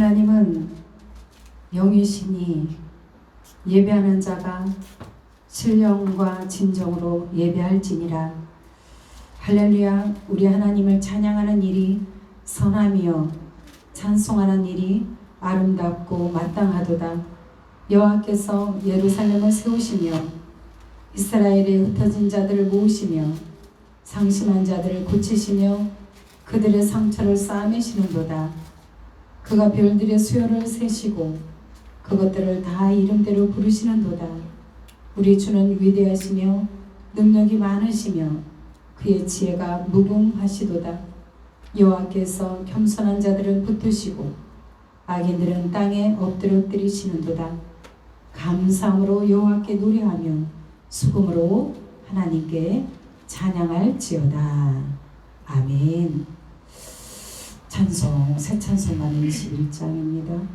하나님은 영이시니 예배하는 자가 신령과 진정으로 예배할지니라. 할렐루야. 우리 하나님을 찬양하는 일이 선함이요 찬송하는 일이 아름답고 마땅하도다. 여호와께서 예루살렘을 세우시며 이스라엘의 흩어진 자들을 모으시며 상심한 자들을 고치시며 그들의 상처를 싸매시는도다. 그가 별들의 수요를 세시고 그것들을 다 이름대로 부르시는도다. 우리 주는 위대하시며 능력이 많으시며 그의 지혜가 무궁하시도다. 여호와께서 겸손한 자들을 붙드시고 악인들은 땅에 엎드려뜨리시는도다. 감사함으로 여호와께 노래하며 수금으로 하나님께 찬양할지어다. 아멘. 찬송 새 찬송가는 21장입니다.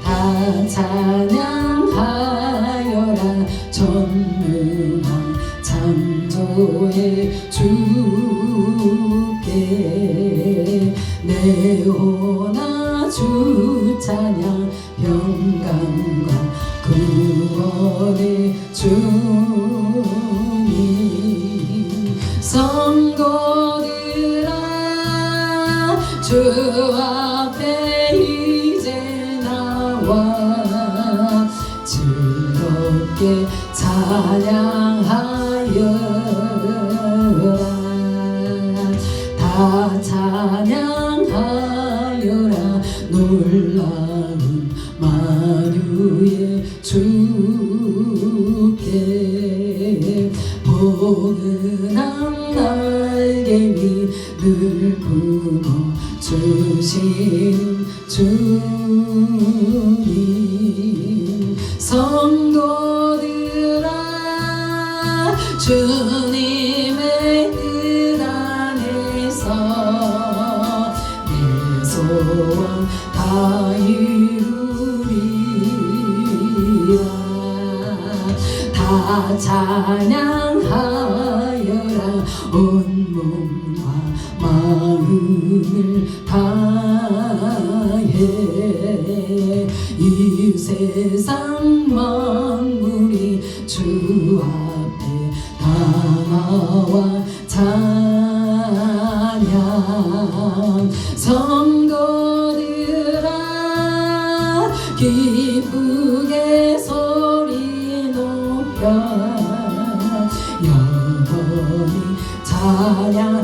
다 찬양하여라 전능한 창조의 주께 내오나 주 찬양 평강과 구원의 주님 성도들아 주 앞에 이제 나와 즐겁게 찬양하여라. 다 찬양하여라 놀라운 만유의 주께 포근한 날개미 늘 품어주신 주님 성도들아 주님의 뜻 안에서 내 소원 다 이루리라. 다 찬양하여라 온몸과 마음을 다해 이 세상 만물이 주 앞에 다 나와 찬양 성도들아 기쁘게 소리 높여 영원히 찬양하여라.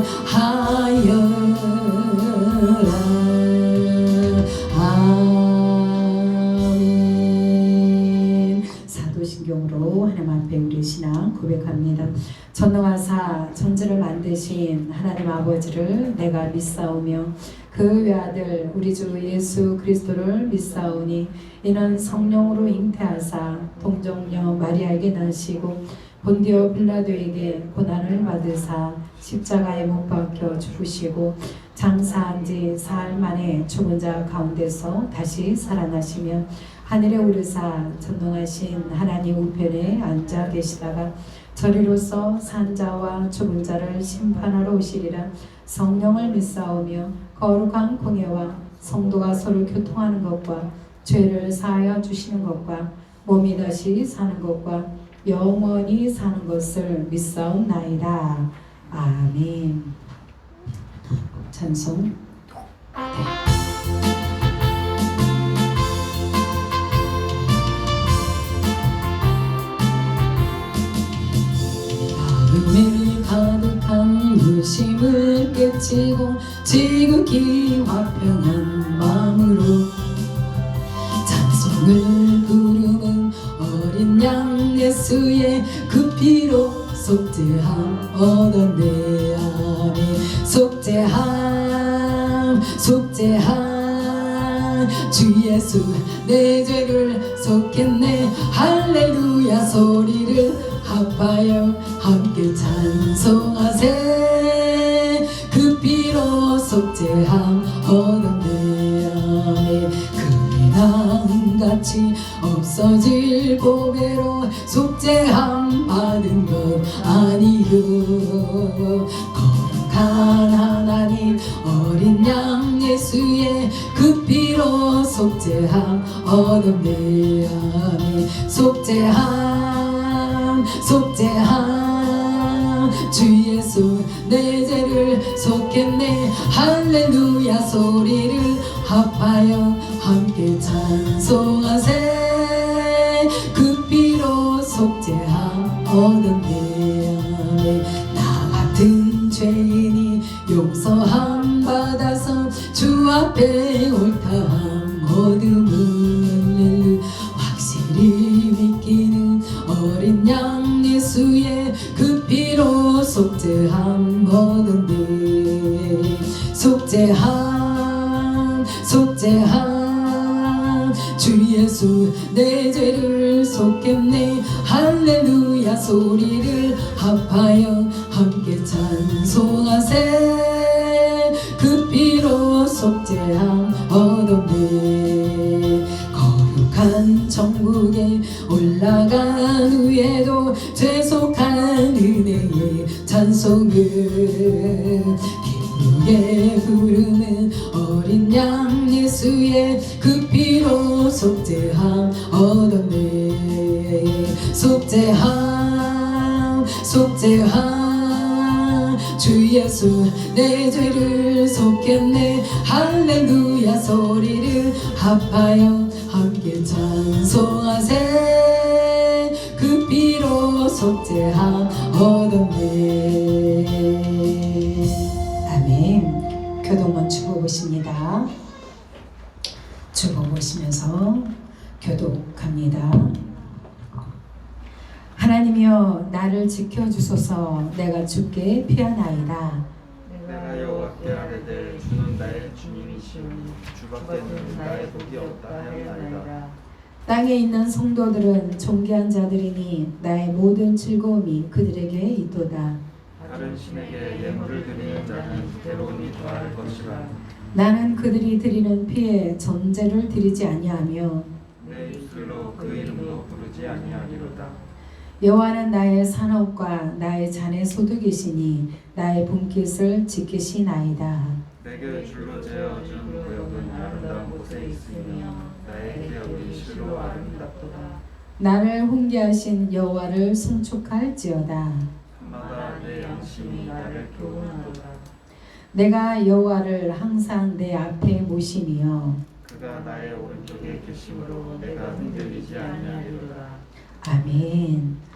아멘. 사도신경으로 하나님 앞에 우리 신앙 고백합니다. 전능하사 천지를 만드신 하나님 아버지를 내가 믿사오며 그 외아들 우리 주 예수 그리스도를 믿사오니 이는 성령으로 잉태하사 동정녀 마리아에게 나시고 본디오 빌라도에게 고난을 받으사 십자가에 못 박혀 죽으시고 장사한 지 사흘 만에 죽은 자 가운데서 다시 살아나시며 하늘에 오르사 전능하신 하나님 우편에 앉아 계시다가 저리로서 산 자와 죽은 자를 심판하러 오시리라. 성령을 믿사오며 거룩한 공예와 성도가 서로 교통하는 것과 죄를 사하여 주시는 것과 몸이 다시 사는 것과 영원히 사는 것을 믿사옵나이다. 아멘. 찬송. 네. 마음에 가득한 무심을 깨치고 지극히 화평한 마음으로 찬송을 부르는 어린 양 예수의 그 피로 속죄함 얻었네. 아멘. 속죄함 주 예수 내 죄를 속했네. 할렐루야 소리를 합하여 함께 찬송하세. 그 피로 속죄함 얻었네. 아멘. 그의 강같이 없어질 보배로 속죄함 받은 것 아니요. 거룩한 하나님 어린 양 예수의 그 피로 속죄함 얻었네. 아멘. 속죄함 주 예수 내 죄를 속했네. 할렐루야 소리를 합하여 함께 찬송하세. 그 피로 속죄함 얻었네. 아멘. 나 같은 죄인이 용서함 받아서 주 앞에 옳다함 얻음을 확실히 믿기는 어린 양 예수의 그 피로 속죄함 얻었네. 속죄함 주 예수 내 죄를 속했네. 할렐루야 소리를 합하여 함께 찬송하세. 그 피로 속죄함 얻었네. 거룩한 천국에 올라간 후에도 죄속한 은혜의 찬송을 기쁘게 부르는 어린 양 예수의 그 피로 속죄함 얻었네. 속죄함 주 예수 내 죄를 속했네. 할렐루야 소리를 합하여 함께 찬송하세. 그 피로 속죄함 얻었네. 아멘. 교동문 주보보십니다. 주보보시면서 교독합니다. 하나님이여 나를 지켜주소서. 내가 주께 피하나이다. 내가 여호와께 아뢰되 주는 나의 주님이시오니 주밖에는 나의 복이 없다 하였나이다. 땅에 있는 성도들은 존귀한 자들이니 나의 모든 즐거움이 그들에게 있도다. 다른 신에게 예물을 드리는 자는 괴로움이 더할 것이라. 나는 그들이 드리는 피에 전제를 드리지 아니하며 내 입술로 그 이름도 부르지 아니하리로다. 여호와는 나의 산업과 나의 잔의 소득이시니 나의 분깃을 지키시나이다. 내게 줄로 재어준 구역은 아름다운 곳에 있으며 나의 기업이 실로 아름답도다. 나를 훈계하신 여호와를 송축할지어다. 밤마다 내 양심이 나를 교훈하도다. 내가 여호와를 항상 내 앞에 모시며 그가 나의 오른쪽에 계심으로 내가 흔들리지 아니하리로다. 아멘.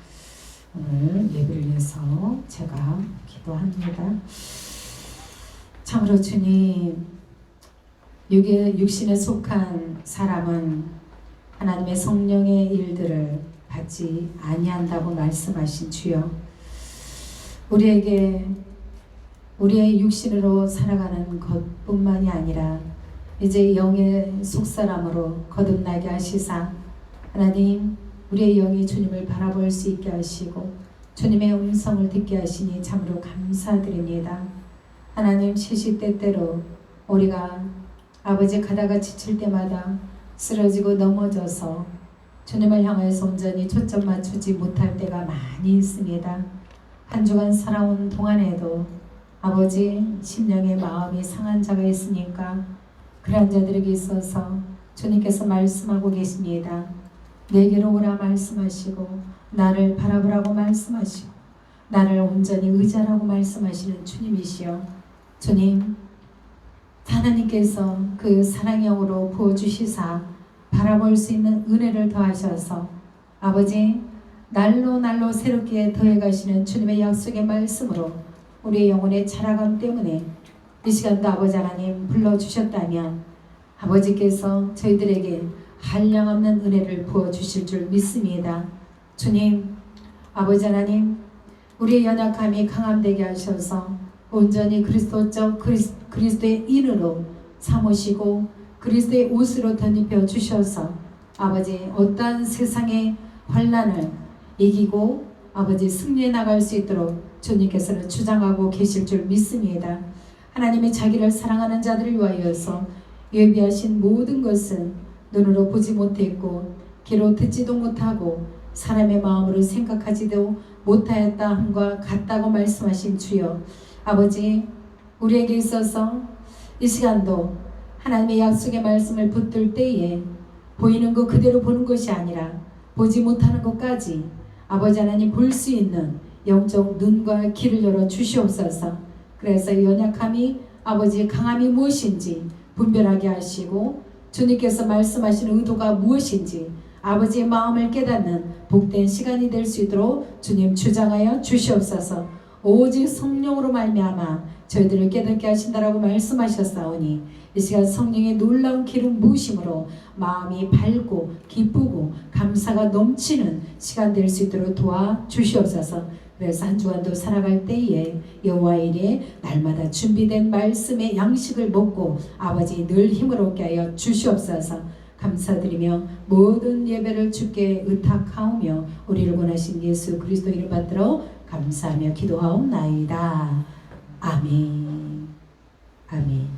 오늘 예배를 위해서 제가 기도합니다. 참으로 주님, 육신에 속한 사람은 하나님의 성령의 일들을 받지 아니한다고 말씀하신 주여, 우리에게 우리의 육신으로 살아가는 것뿐만이 아니라 이제 영의 속사람으로 거듭나게 하시사 하나님, 우리의 영이 주님을 바라볼 수 있게 하시고 주님의 음성을 듣게 하시니 참으로 감사드립니다. 하나님, 시시때때로 우리가 아버지 가다가 지칠 때마다 쓰러지고 넘어져서 주님을 향해서 온전히 초점 맞추지 못할 때가 많이 있습니다. 한 주간 살아온 동안에도 아버지 심령의 마음이 상한 자가 있으니까 그러한 자들에게 있어서 주님께서 말씀하고 계십니다. 내게로 오라 말씀하시고 나를 바라보라고 말씀하시고 나를 온전히 의지하라고 말씀하시는 주님이시여, 주님, 하나님께서 그 사랑의 영으로 부어주시사 바라볼 수 있는 은혜를 더하셔서 아버지 날로 새롭게 더해가시는 주님의 약속의 말씀으로 우리의 영혼의 자라감 때문에 이 시간도 아버지 하나님 불러주셨다면 아버지께서 저희들에게 한량없는 은혜를 부어주실 줄 믿습니다. 주님, 아버지 하나님, 우리의 연약함이 강함되게 하셔서 온전히 그리스도적 그리스도의 인으로 삼으시고 그리스도의 옷으로 덧입혀 주셔서 아버지 어떠한 세상의 환난을 이기고 아버지 승리해 나갈 수 있도록 주님께서는 주장하고 계실 줄 믿습니다. 하나님이 자기를 사랑하는 자들을 위하여서 예비하신 모든 것은 눈으로 보지 못했고 귀로 듣지도 못하고 사람의 마음으로 생각하지도 못하였다 함과 같다고 말씀하신 주여, 아버지, 우리에게 있어서 이 시간도 하나님의 약속의 말씀을 붙들 때에 보이는 것 그대로 보는 것이 아니라 보지 못하는 것까지 아버지 하나님 볼 수 있는 영적 눈과 귀를 열어 주시옵소서. 그래서 이 연약함이 아버지의 강함이 무엇인지 분별하게 하시고 주님께서 말씀하시는 의도가 무엇인지 아버지의 마음을 깨닫는 복된 시간이 될 수 있도록 주님 주장하여 주시옵소서. 오직 성령으로 말미암아 저희들을 깨닫게 하신다라고 말씀하셨사오니 이 시간 성령의 놀라운 기름 부으심으로 마음이 밝고 기쁘고 감사가 넘치는 시간 될 수 있도록 도와 주시옵소서. 그래서 한 주간도 살아갈 때에 여호와의 일에 날마다 준비된 말씀의 양식을 먹고 아버지 늘 힘을 얻게 하여 주시옵소서. 감사드리며 모든 예배를 주께 의탁하오며 우리를 원하신 예수 그리스도 이름 받들어 감사하며 기도하옵나이다. 아멘. 아멘.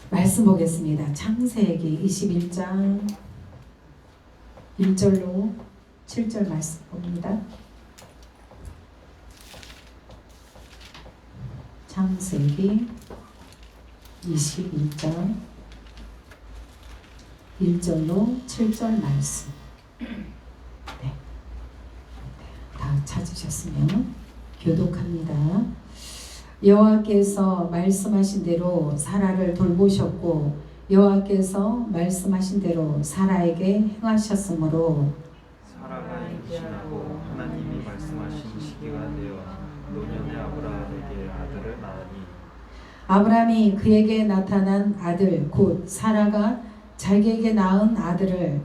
말씀 보겠습니다. 창세기 21장 1절로 7절 말씀 봅니다. 창세기 21장 1절로 7절 말씀. 네. 다 찾으셨으면 교독합니다. 여호와께서 말씀하신 대로 사라를 돌보셨고 여호와께서 말씀하신 대로 사라에게 행하셨으므로 사라가 임신하고 하나님이 말씀하신 시기가 되어 노년의 아브라함에게 아들을 낳으니 아브라함이 그에게 나타난 아들 곧 사라가 자기에게 낳은 아들을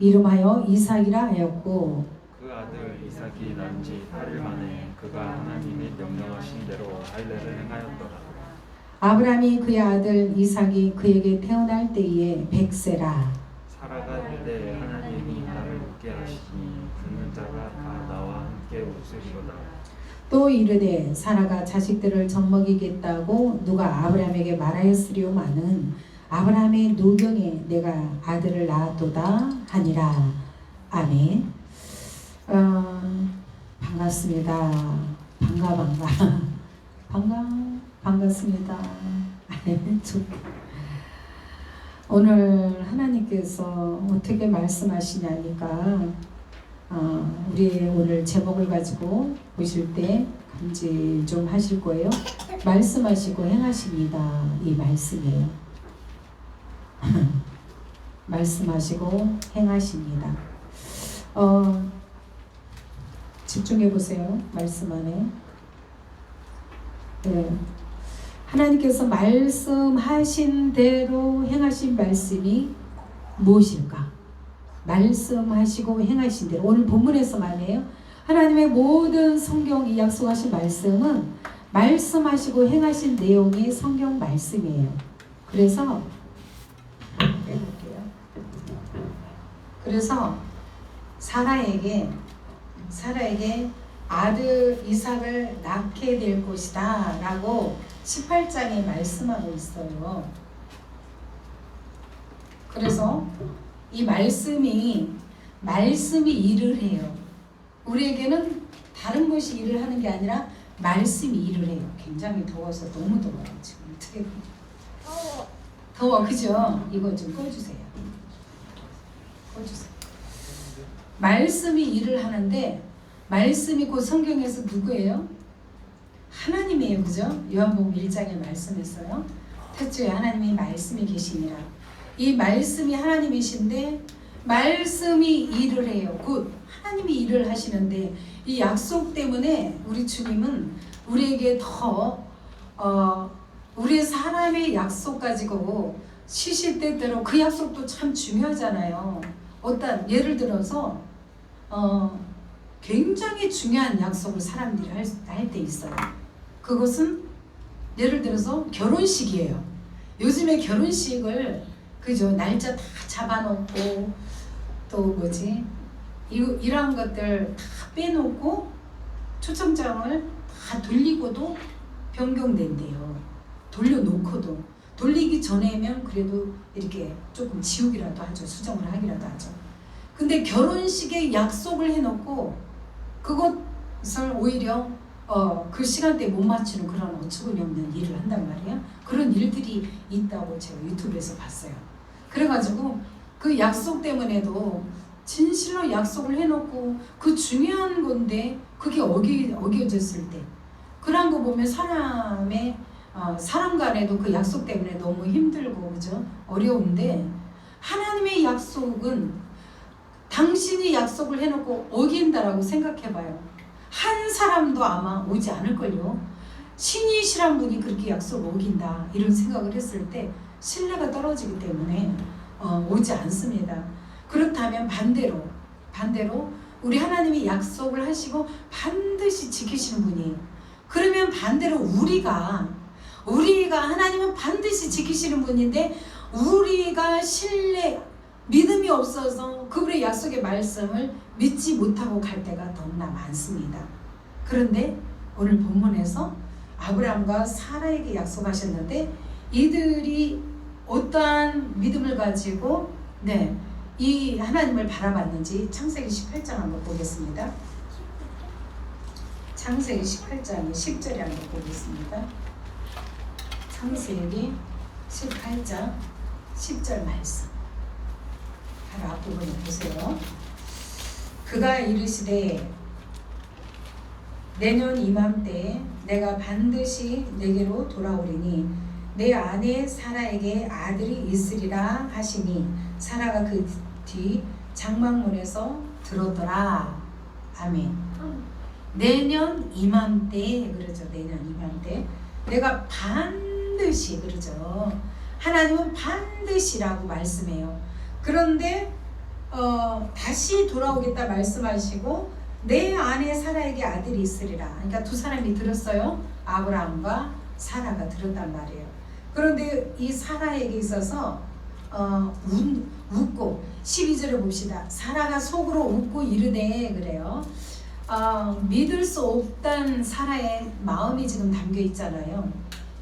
이름하여 이삭이라 하였고 그 아들 이삭이 난 지 8일 만에 그가 하나님이 명령하신 대로 할례를 행하였더라. 아브라함이 그의 아들 이삭이 그에게 태어날 때에 100세라. 사라가 이르되 하나님이 나를 웃게 하시니 듣는 자가 다 나와 함께 웃으리로다. 또 이르되 사라가 자식들을 젖먹이겠다고 누가 아브라함에게 말하였으리오마는 아브라함의 노경에 내가 아들을 낳았도다 하니라. 아멘. 반갑습니다. 반갑습니다. 오늘 하나님께서 어떻게 말씀하시냐니까 우리 오늘 제목을 가지고 보실 때 감지 좀 하실 거예요. 말씀하시고 행하십니다. 이 말씀이에요. 말씀하시고 행하십니다. 집중해 보세요. 말씀 안에. 네. 하나님께서 말씀하신 대로 행하신 말씀이 무엇일까? 말씀하시고 행하신 대로. 오늘 본문에서 말이에요. 하나님의 모든 성경 이 약속하신 말씀은 말씀하시고 행하신 내용이 성경 말씀이에요. 그래서 사라에게 아들 이삭을 낳게 될 것이다 라고 18장에 말씀하고 있어요. 그래서 이 말씀이 일을 해요. 우리에게는 다른 것이 일을 하는 게 아니라 말씀이 일을 해요. 굉장히 더워서 너무 더워요. 지금 어떻게 더워 그죠? 이거 좀 꺼주세요. 말씀이 일을 하는데 말씀이 곧 성경에서 누구예요? 하나님이에요. 그죠? 요한복음 1장에 말씀했어요. 태초에 하나님이 말씀이 계시니라. 이 말씀이 하나님이신데 말씀이 일을 해요. 곧 하나님이 일을 하시는데 이 약속 때문에 우리 주님은 우리에게 더 우리 사람의 약속 가지고 시시때때로 그 약속도 참 중요하잖아요. 어떤 예를 들어서 굉장히 중요한 약속을 사람들이 할 때 있어요. 그것은 예를 들어서 결혼식이에요. 요즘에 결혼식을 그죠? 날짜 다 잡아놓고 또 이러한 것들 다 빼놓고 초청장을 다 돌리고도 변경된대요. 돌려놓고도 돌리기 전에면 그래도 이렇게 조금 지우기라도 하죠. 수정을 하기라도 하죠. 근데 결혼식에 약속을 해놓고 그것을 오히려 그 시간대에 못 맞추는 그런 어처구니 없는 일을 한단 말이에요. 그런 일들이 있다고 제가 유튜브에서 봤어요. 그래가지고 그 약속 때문에도 진실로 약속을 해놓고 그 중요한 건데 그게 어겨졌을 때 그런 거 보면 사람 간에도 그 약속 때문에 너무 힘들고 그죠? 어려운데 하나님의 약속은 당신이 약속을 해놓고 어긴다라고 생각해봐요. 한 사람도 아마 오지 않을걸요. 신이시란 분이 그렇게 약속을 어긴다 이런 생각을 했을 때 신뢰가 떨어지기 때문에 오지 않습니다. 그렇다면 반대로 우리 하나님이 약속을 하시고 반드시 지키시는 분이에요. 그러면 반대로 우리가 하나님은 반드시 지키시는 분인데 우리가 믿음이 없어서 그분의 약속의 말씀을 믿지 못하고 갈 때가 너무나 많습니다. 그런데 오늘 본문에서 아브라함과 사라에게 약속하셨는데 이들이 어떠한 믿음을 가지고 이 하나님을 바라봤는지 창세기 18장 한번 보겠습니다. 창세기 18장의 10절에 한번 보겠습니다. 창세기 18장 10절 말씀 바로 앞부분을 보세요. 그가 이르시되 내년 이맘때 내가 반드시 내게로 돌아오리니 내 아내 사라에게 아들이 있으리라 하시니 사라가 그 뒤 장막문에서 들었더라. 아멘. 내년 이맘때 그러죠. 내년 이맘때 내가 반드시 그러죠. 하나님은 반드시라고 말씀해요. 그런데 다시 돌아오겠다 말씀하시고 내 아내 사라에게 아들이 있으리라. 그러니까 두 사람이 들었어요. 아브라함과 사라가 들었단 말이에요. 그런데 이 사라에게 있어서 웃고 12절에 봅시다. 사라가 속으로 웃고 이르되 그래요. 믿을 수 없단 사라의 마음이 지금 담겨 있잖아요.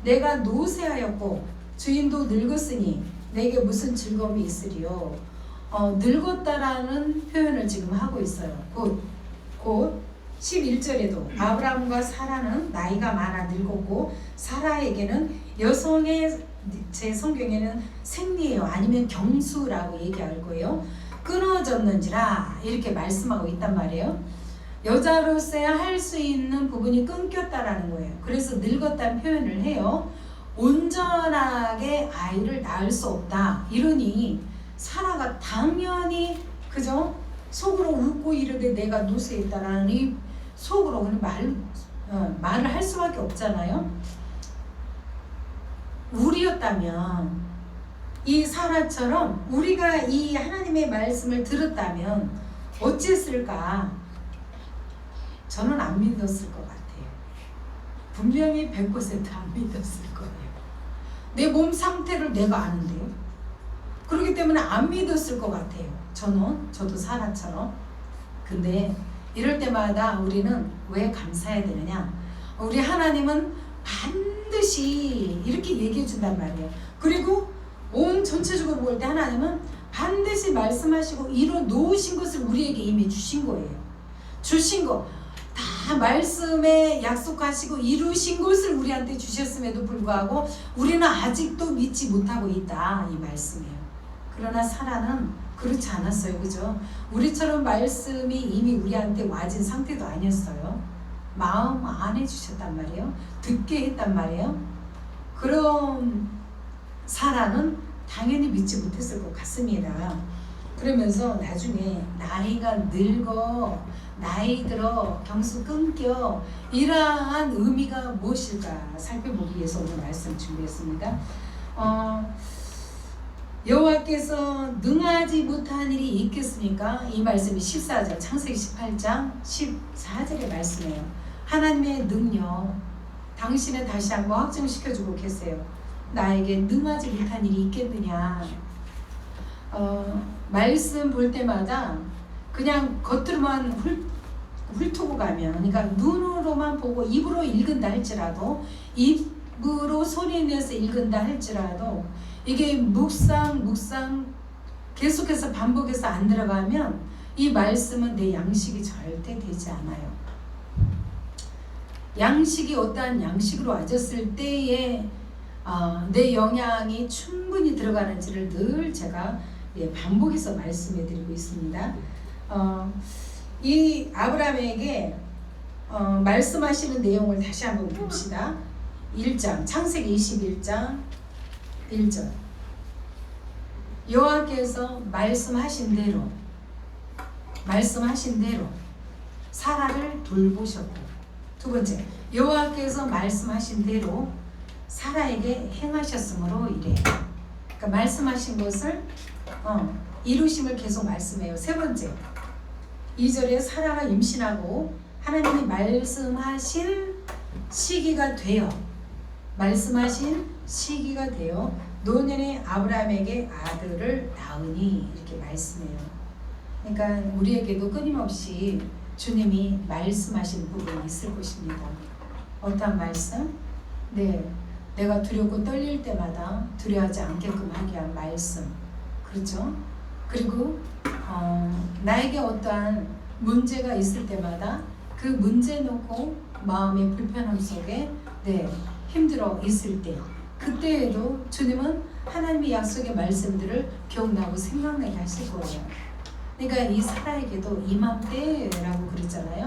내가 노쇠하였고 주인도 늙었으니 내게 무슨 즐거움이 있으리요. 늙었다라는 표현을 지금 하고 있어요. 곧 11절에도 아브라함과 사라는 나이가 많아 늙었고 사라에게는 여성의 제 성경에는 생리예요. 아니면 경수라고 얘기할 거예요. 끊어졌는지라 이렇게 말씀하고 있단 말이에요. 여자로서야 할 수 있는 부분이 끊겼다라는 거예요. 그래서 늙었다는 표현을 해요. 온전하게 아이를 낳을 수 없다. 이러니 사라가 당연히 그죠? 속으로 웃고 이르되 내가 노쇠했다라는 이 속으로 그냥 말을 할 수밖에 없잖아요. 우리였다면 이 사라처럼 우리가 이 하나님의 말씀을 들었다면 어쨌을까? 저는 안 믿었을 것 같아요. 분명히 100% 안 믿었을 거예요. 내 몸 상태를 내가 아는데요. 그렇기 때문에 안 믿었을 것 같아요. 저도 사라처럼. 근데 이럴 때마다 우리는 왜 감사해야 되느냐? 우리 하나님은 반드시 이렇게 얘기해 준단 말이에요. 그리고 온 전체적으로 볼 때 하나님은 반드시 말씀하시고 이뤄 놓으신 것을 우리에게 이미 주신 거예요. 주신 거 다 말씀에 약속하시고 이루신 것을 우리한테 주셨음에도 불구하고 우리는 아직도 믿지 못하고 있다 이 말씀이에요. 그러나 사라는 그렇지 않았어요. 그죠? 우리처럼 말씀이 이미 우리한테 와진 상태도 아니었어요. 마음 안에 주셨단 말이에요. 듣게 했단 말이에요. 그럼 사라는 당연히 믿지 못했을 것 같습니다. 그러면서 나중에 나이가 늙어 나이 들어 경수 끊겨 이러한 의미가 무엇일까 살펴보기 위해서 오늘 말씀 준비했습니다. 여호와께서 능하지 못한 일이 있겠습니까? 이 말씀이 14절 창세기 18장 14절의 말씀이에요. 하나님의 능력 당신은 다시 한번 확증시켜주고 계세요. 나에게 능하지 못한 일이 있겠느냐. 말씀 볼 때마다 그냥 겉으로만 훑고 가면 그러니까 눈으로만 보고 입으로 읽은다 할지라도 입으로 소리내서 읽은다 할지라도 이게 묵상 계속해서 반복해서 안 들어가면 이 말씀은 내 양식이 절대 되지 않아요. 양식이 어떠한 양식으로 와졌을 때에 내 영양이 충분히 들어가는지를 늘 제가 반복해서 말씀해 드리고 있습니다. 이 아브라함에게 말씀하시는 내용을 다시 한번 봅시다. 1장 창세기 21장 1절 여호와께서 말씀하신 대로 사라를 돌보셨고, 두 번째 여호와께서 말씀하신 대로 사라에게 행하셨으므로 이래. 그러니까 말씀하신 것을 이루심을 계속 말씀해요. 세 번째 2절에 사라가 임신하고 하나님이 말씀하신 시기가 되어 노년의 아브라함에게 아들을 낳으니 이렇게 말씀해요. 그러니까 우리에게도 끊임없이 주님이 말씀하신 부분이 있을 것입니다. 어떤 말씀? 내가 두렵고 떨릴 때마다 두려워하지 않게끔 하게 한 말씀, 그렇죠? 그리고 나에게 어떠한 문제가 있을 때마다 그 문제 놓고 마음의 불편함 속에 힘들어 있을 때, 그때에도 주님은 하나님의 약속의 말씀들을 기억나고 생각나게 하실 거예요. 그러니까 이 사라에게도 이맘때라고 그랬잖아요.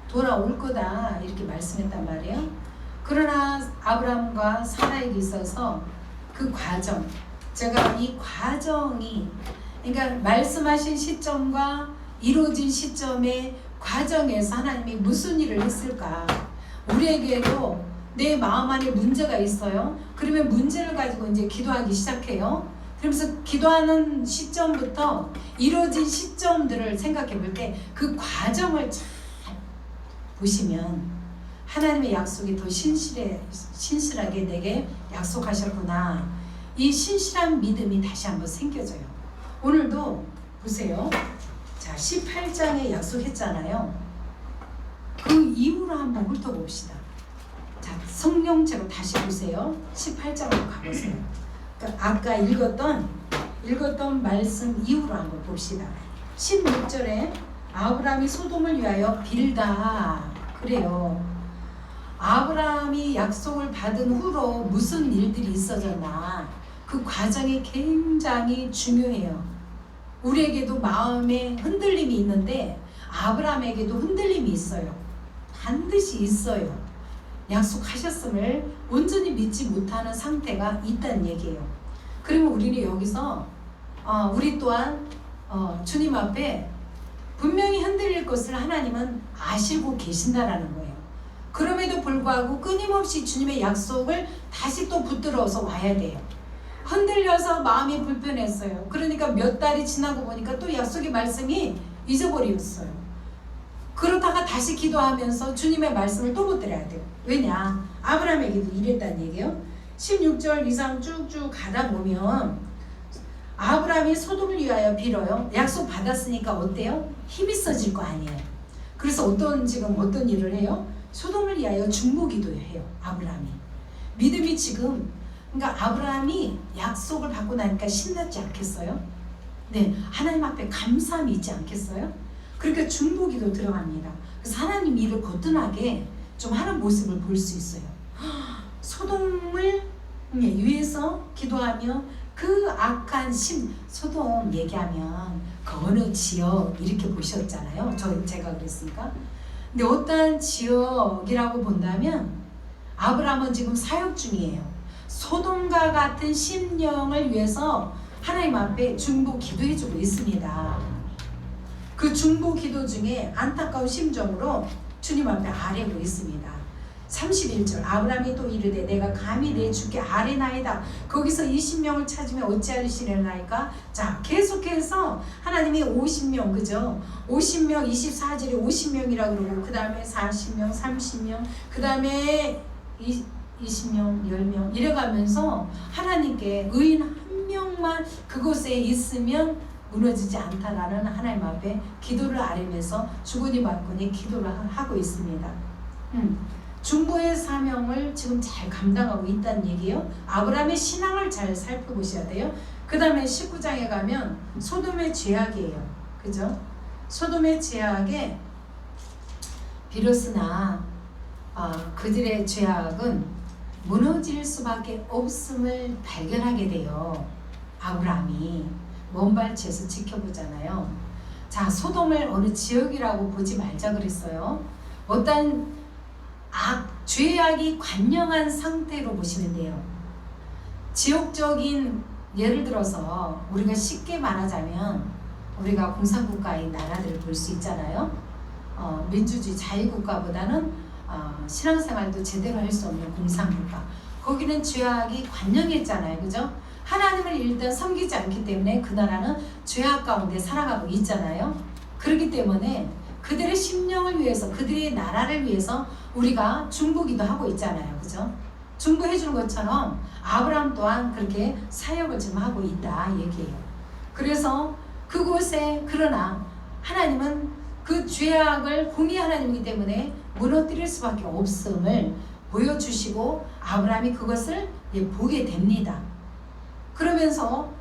돌아올 거다 이렇게 말씀했단 말이에요. 그러나 아브라함과 사라에게 있어서 그 과정, 제가 이 과정이, 그러니까 말씀하신 시점과 이루어진 시점의 과정에서 하나님이 무슨 일을 했을까? 우리에게도 내 마음 안에 문제가 있어요. 그러면 문제를 가지고 이제 기도하기 시작해요. 그러면서 기도하는 시점부터 이루어진 시점들을 생각해 볼 때 그 과정을 잘 보시면 하나님의 약속이 더 신실하게 내게 약속하셨구나. 이 신실한 믿음이 다시 한번 생겨져요. 오늘도 보세요. 자, 18장에 약속했잖아요. 그 이후로 한번 훑어봅시다. 자, 성령체로 다시 보세요. 18장으로 가보세요. 그러니까 아까 읽었던 말씀 이후로 한번 봅시다. 16절에 아브라함이 소돔을 위하여 빌다 그래요. 아브라함이 약속을 받은 후로 무슨 일들이 있어졌나, 그 과정이 굉장히 중요해요. 우리에게도 마음에 흔들림이 있는데 아브라함에게도 흔들림이 있어요. 반드시 있어요. 약속하셨음을 온전히 믿지 못하는 상태가 있다는 얘기예요. 그러면 우리는 여기서 우리 또한 주님 앞에 분명히 흔들릴 것을 하나님은 아시고 계신다라는 거예요. 그럼에도 불구하고 끊임없이 주님의 약속을 다시 또 붙들어서 와야 돼요. 흔들려서 마음이 불편했어요. 그러니까 몇 달이 지나고 보니까 또 약속의 말씀이 잊어버렸어요. 그러다가 다시 기도하면서 주님의 말씀을 또 붙들어야 돼요. 왜냐? 아브라함에게도 이랬다는 얘기예요. 16절 이상 쭉쭉 가다 보면 아브라함이 소돔을 위하여 빌어요. 약속 받았으니까 어때요? 힘이 써질 거 아니에요. 그래서 지금 어떤 일을 해요? 소돔을 위하여 중보기도를 해요. 아브라함이 믿음이 지금, 그러니까 아브라함이 약속을 받고 나니까 신났지 않겠어요? 네, 하나님 앞에 감사함이 있지 않겠어요? 그러니까 중보기도 들어갑니다. 그래서 하나님 일을 거뜬하게 좀 하는 모습을 볼 수 있어요. 소돔을 위해서 기도하며 그 악한 소돔 얘기하면 그 어느 지역 이렇게 보셨잖아요. 제가 그랬으니까. 근데 어떠한 지역이라고 본다면 아브라함은 지금 사역 중이에요. 소돔과 같은 심령을 위해서 하나님 앞에 중보 기도해주고 있습니다. 그 중보 기도 중에 안타까운 심정으로 주님 앞에 아뢰고 있습니다. 31절 아브라함이 또 이르되 내가 감히 내 주께 아뢰나이다. 거기서 20명을 찾으면 어찌하시려나이까. 자, 계속해서 하나님이 50명, 그죠? 50명, 24절에 50명이라고 그러고 그 다음에 40명, 30명, 그 다음에 20명, 10명 이래가면서 하나님께 의인 한 명만 그곳에 있으면 무너지지 않다라는 하나님 앞에 기도를 아뢰면서 주거니 받거니 기도를 하고 있습니다. 중보의 사명을 지금 잘 감당하고 있다는 얘기예요. 아브라함의 신앙을 잘 살펴보셔야 돼요. 그 다음에 19장에 가면 소돔의 죄악이에요. 그죠? 소돔의 죄악에 비로소나 그들의 죄악은 무너질 수밖에 없음을 발견하게 돼요. 아브라함이 먼발치에서 지켜보잖아요. 자, 소돔을 어느 지역이라고 보지 말자 그랬어요. 어떤 죄악이 관영한 상태로 보시면 돼요. 지역적인 예를 들어서 우리가 쉽게 말하자면 우리가 공산국가의 나라들을 볼 수 있잖아요. 민주주의 자유국가보다는 신앙생활도 제대로 할 수 없는 공산국가. 거기는 죄악이 관영했잖아요. 그죠? 하나님을 일단 섬기지 않기 때문에 그 나라는 죄악 가운데 살아가고 있잖아요. 그렇기 때문에 그들의 심령을 위해서, 그들의 나라를 위해서 우리가 중보기도 하고 있잖아요. 그죠? 중보해 주는 것처럼 아브라함 또한 그렇게 사역을 지금 하고 있다 얘기예요. 그래서 그곳에, 그러나 하나님은 그 죄악을 공의 하나님이기 때문에 무너뜨릴 수밖에 없음을 보여주시고 아브라함이 그것을 보게 됩니다. 그러면서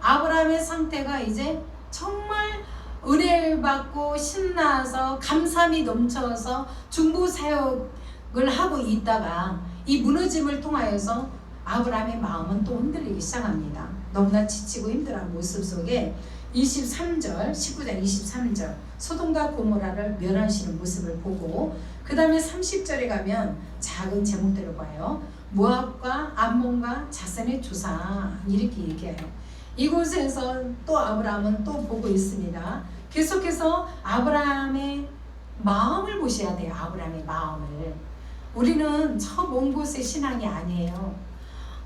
아브라함의 상태가 이제 정말 은혜를 받고 신나서 감사함이 넘쳐서 중보 사역을 하고 있다가 이 무너짐을 통하여서 아브라함의 마음은 또 흔들리기 시작합니다. 너무나 지치고 힘들어하는 모습 속에 23절, 19장 23절 소돔과 고모라를 멸하시는 모습을 보고 그 다음에 30절에 가면 작은 제목대로 봐요. 모압과 암몬과 자선의 조상 이렇게 얘기해요. 이곳에서 또 아브라함은 또 보고 있습니다. 계속해서 아브라함의 마음을 보셔야 돼요. 아브라함의 마음을. 우리는 저 먼 곳의 신앙이 아니에요.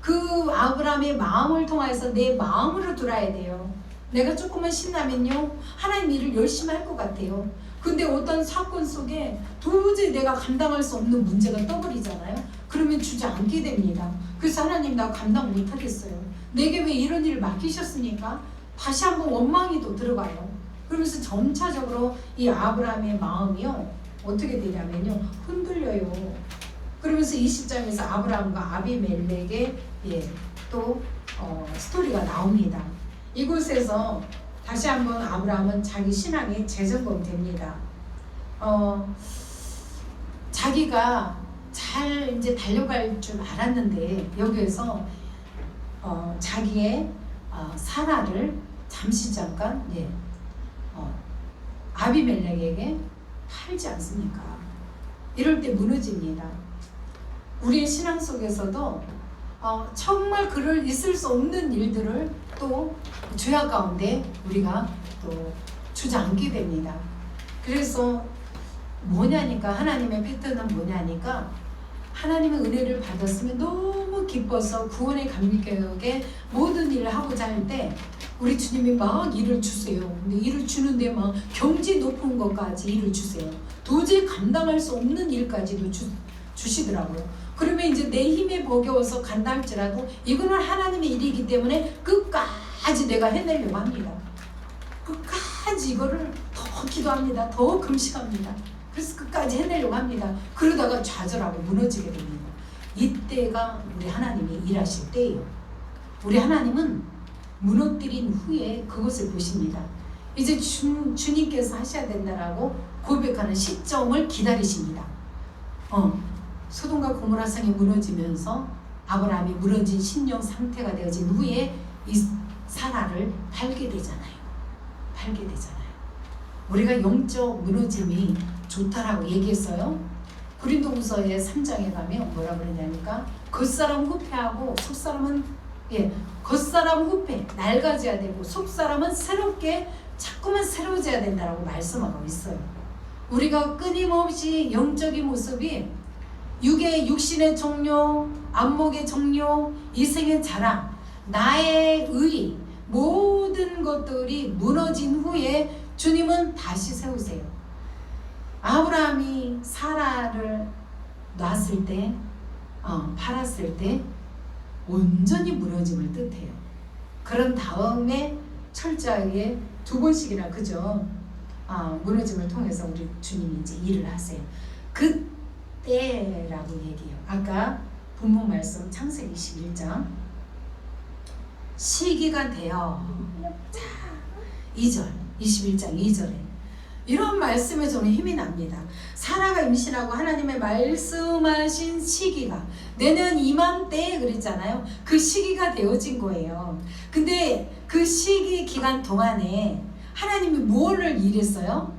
그 아브라함의 마음을 통해서 내 마음으로 돌아야 돼요. 내가 조금만 신나면요 하나님 일을 열심히 할 것 같아요. 근데 어떤 사건 속에 도저히 내가 감당할 수 없는 문제가 떠버리잖아요. 그러면 주저앉게 됩니다. 그래서 하나님 나 감당 못하겠어요. 내게 왜 이런 일을 맡기셨습니까? 다시 한번 원망이 또 들어가요. 그러면서 점차적으로 이 아브라함의 마음이요 어떻게 되냐면요 흔들려요. 그러면서 20장에서 아브라함과 아비멜렉의 또 스토리가 나옵니다. 이곳에서 다시 한번 아브라함은 자기 신앙이 재점검됩니다. 자기가 잘 이제 달려갈 줄 알았는데 여기에서 자기의 사라를 잠시 잠깐 아비멜렉에게 팔지 않습니까? 이럴 때 무너집니다. 우리의 신앙 속에서도 정말 그럴 있을 수 없는 일들을 또 죄악 가운데 우리가 또 주저앉게 됩니다. 그래서 뭐냐니까 하나님의 패턴은 뭐냐니까 하나님의 은혜를 받았으면 너무 기뻐서 구원의 감격에 모든 일을 하고자 할 때 우리 주님이 막 일을 주세요. 근데 일을 주는데 막 경지 높은 것까지 일을 주세요. 도저히 감당할 수 없는 일까지도 주시더라고요. 그러면 이제 내 힘에 버겨워서 간다 할지라도 이거는 하나님의 일이기 때문에 끝까지 내가 해내려고 합니다. 끝까지 이거를 더 기도합니다. 더 금식합니다. 그래서 끝까지 해내려고 합니다. 그러다가 좌절하고 무너지게 됩니다. 이때가 우리 하나님이 일하실 때예요. 우리 하나님은 무너뜨린 후에 그것을 보십니다. 이제 주님께서 하셔야 된다라고 고백하는 시점을 기다리십니다. 소돔과 고모라 성이 무너지면서 아브라함이 무너진 심령 상태가 되어진 후에 이 사라를 팔게 되잖아요. 우리가 영적 무너짐이 좋다라고 얘기했어요. 고린도후서의 3장에 가면 뭐라 그러냐니까 겉사람 후패하고 속사람은 겉사람 후패 낡아져야 되고 속사람은 새롭게 자꾸만 새로워져야 된다라고 말씀하고 있어요. 우리가 끊임없이 영적인 모습이 육신의 종료, 안목의 종료, 이생의 자랑, 나의 의 모든 것들이 무너진 후에 주님은 다시 세우세요. 아브라함이 사라를 놨을 때, 팔았을 때 온전히 무너짐을 뜻해요. 그런 다음에 철저하게 2번씩이나 그죠? 무너짐을 통해서 우리 주님이 이제 일을 하세요. 때라고 얘기해요. 아까 본문 말씀 창세기 21장 시기가 되어 자 2절 21장 2절에 이런 말씀에 저는 힘이 납니다. 사라가 임신하고 하나님의 말씀하신 시기가 내년 이맘때에 그랬잖아요. 그 시기가 되어진 거예요. 근데 그 시기 기간 동안에 하나님이 무엇을 일했어요?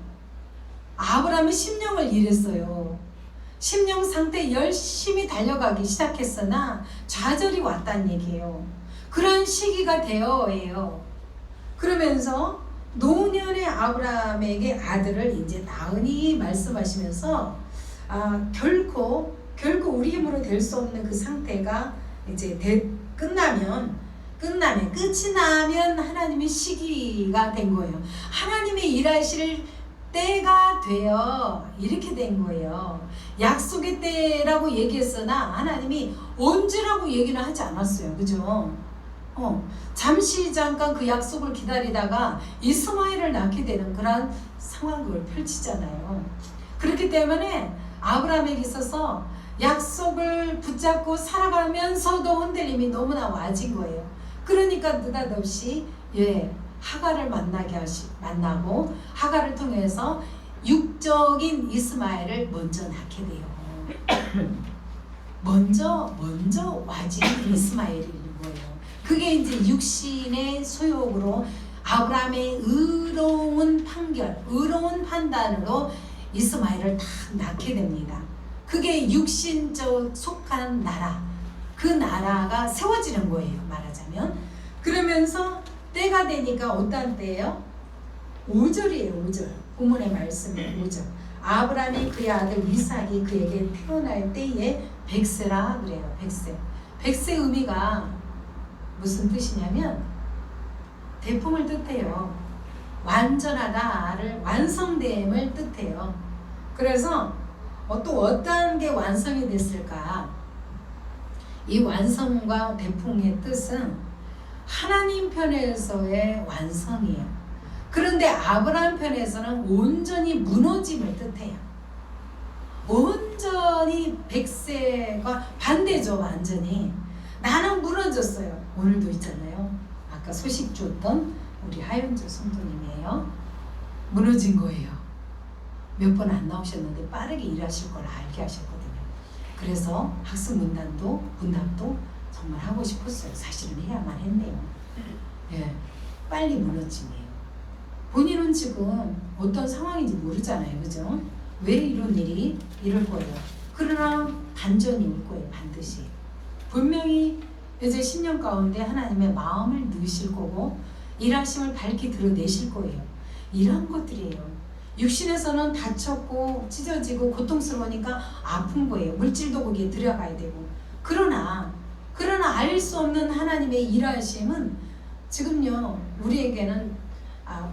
아브라함이 심령을 일했어요. 심령 상태에 열심히 달려가기 시작했으나 좌절이 왔다는 얘기예요. 그런 시기가 되어예요. 그러면서 노년의 아브라함에게 아들을 이제 낳으니 말씀하시면서 결코 우리 힘으로 될 수 없는 그 상태가 이제 끝이 나면 하나님의 시기가 된 거예요. 하나님의 일하실 때가 되어 이렇게 된 거예요. 약속의 때라고 얘기했으나 하나님이 언제라고 얘기는 하지 않았어요. 그죠? 잠시 잠깐 그 약속을 기다리다가 이스마엘을 낳게 되는 그런 상황을 펼치잖아요. 그렇기 때문에 아브라함에게 있어서 약속을 붙잡고 살아가면서도 흔들림이 너무나 와진 거예요. 그러니까 느닷없이 하갈을 만나고 하갈을 통해서 육적인 이스마엘을 먼저 낳게 돼요. 먼저 와진 이스마엘이 있는 거예요. 그게 이제 육신의 소욕으로 아브라함의 의로운 판단으로 이스마엘을 다 낳게 됩니다. 그게 육신적 속한 나라, 그 나라가 세워지는 거예요. 말하자면. 그러면서 때가 되니까 어떤 때예요? 5절이에요. 5절. 본문의 말씀이 5절. 아브라함이 그의 아들 이삭이 그에게 태어날 때에 백세라 그래요. 백세. 백세 의미가 무슨 뜻이냐면 대품을 뜻해요. 완전하다를 완성됨을 뜻해요. 그래서 또 어떤 게 완성이 됐을까? 이 완성과 대풍의 뜻은 하나님 편에서의 완성이에요. 그런데 아브라함 편에서는 온전히 무너짐을 뜻해요. 온전히 백세가 반대죠. 완전히 나는 무너졌어요. 오늘도 있잖아요. 아까 소식 줬던 우리 하윤주 성도님이에요. 무너진 거예요. 몇 번 안 나오셨는데 빠르게 일하실 걸 알게 하셨거든요. 그래서 학습 문답도 정말 하고 싶었어요. 사실은 해야만 했네요. 빨리 무너짐이에요. 본인은 지금 어떤 상황인지 모르잖아요. 그죠? 왜 이런 일이 이럴 거예요. 그러나 반전이 올 거예요. 반드시. 분명히 이제 10년 가운데 하나님의 마음을 넣으실 거고 일하심을 밝히 드러내실 거예요. 이런 것들이에요. 육신에서는 다쳤고 찢어지고 고통스러우니까 아픈 거예요. 물질도 거기에 들어가야 되고. 그러나 알 수 없는 하나님의 일하심은 지금요 우리에게는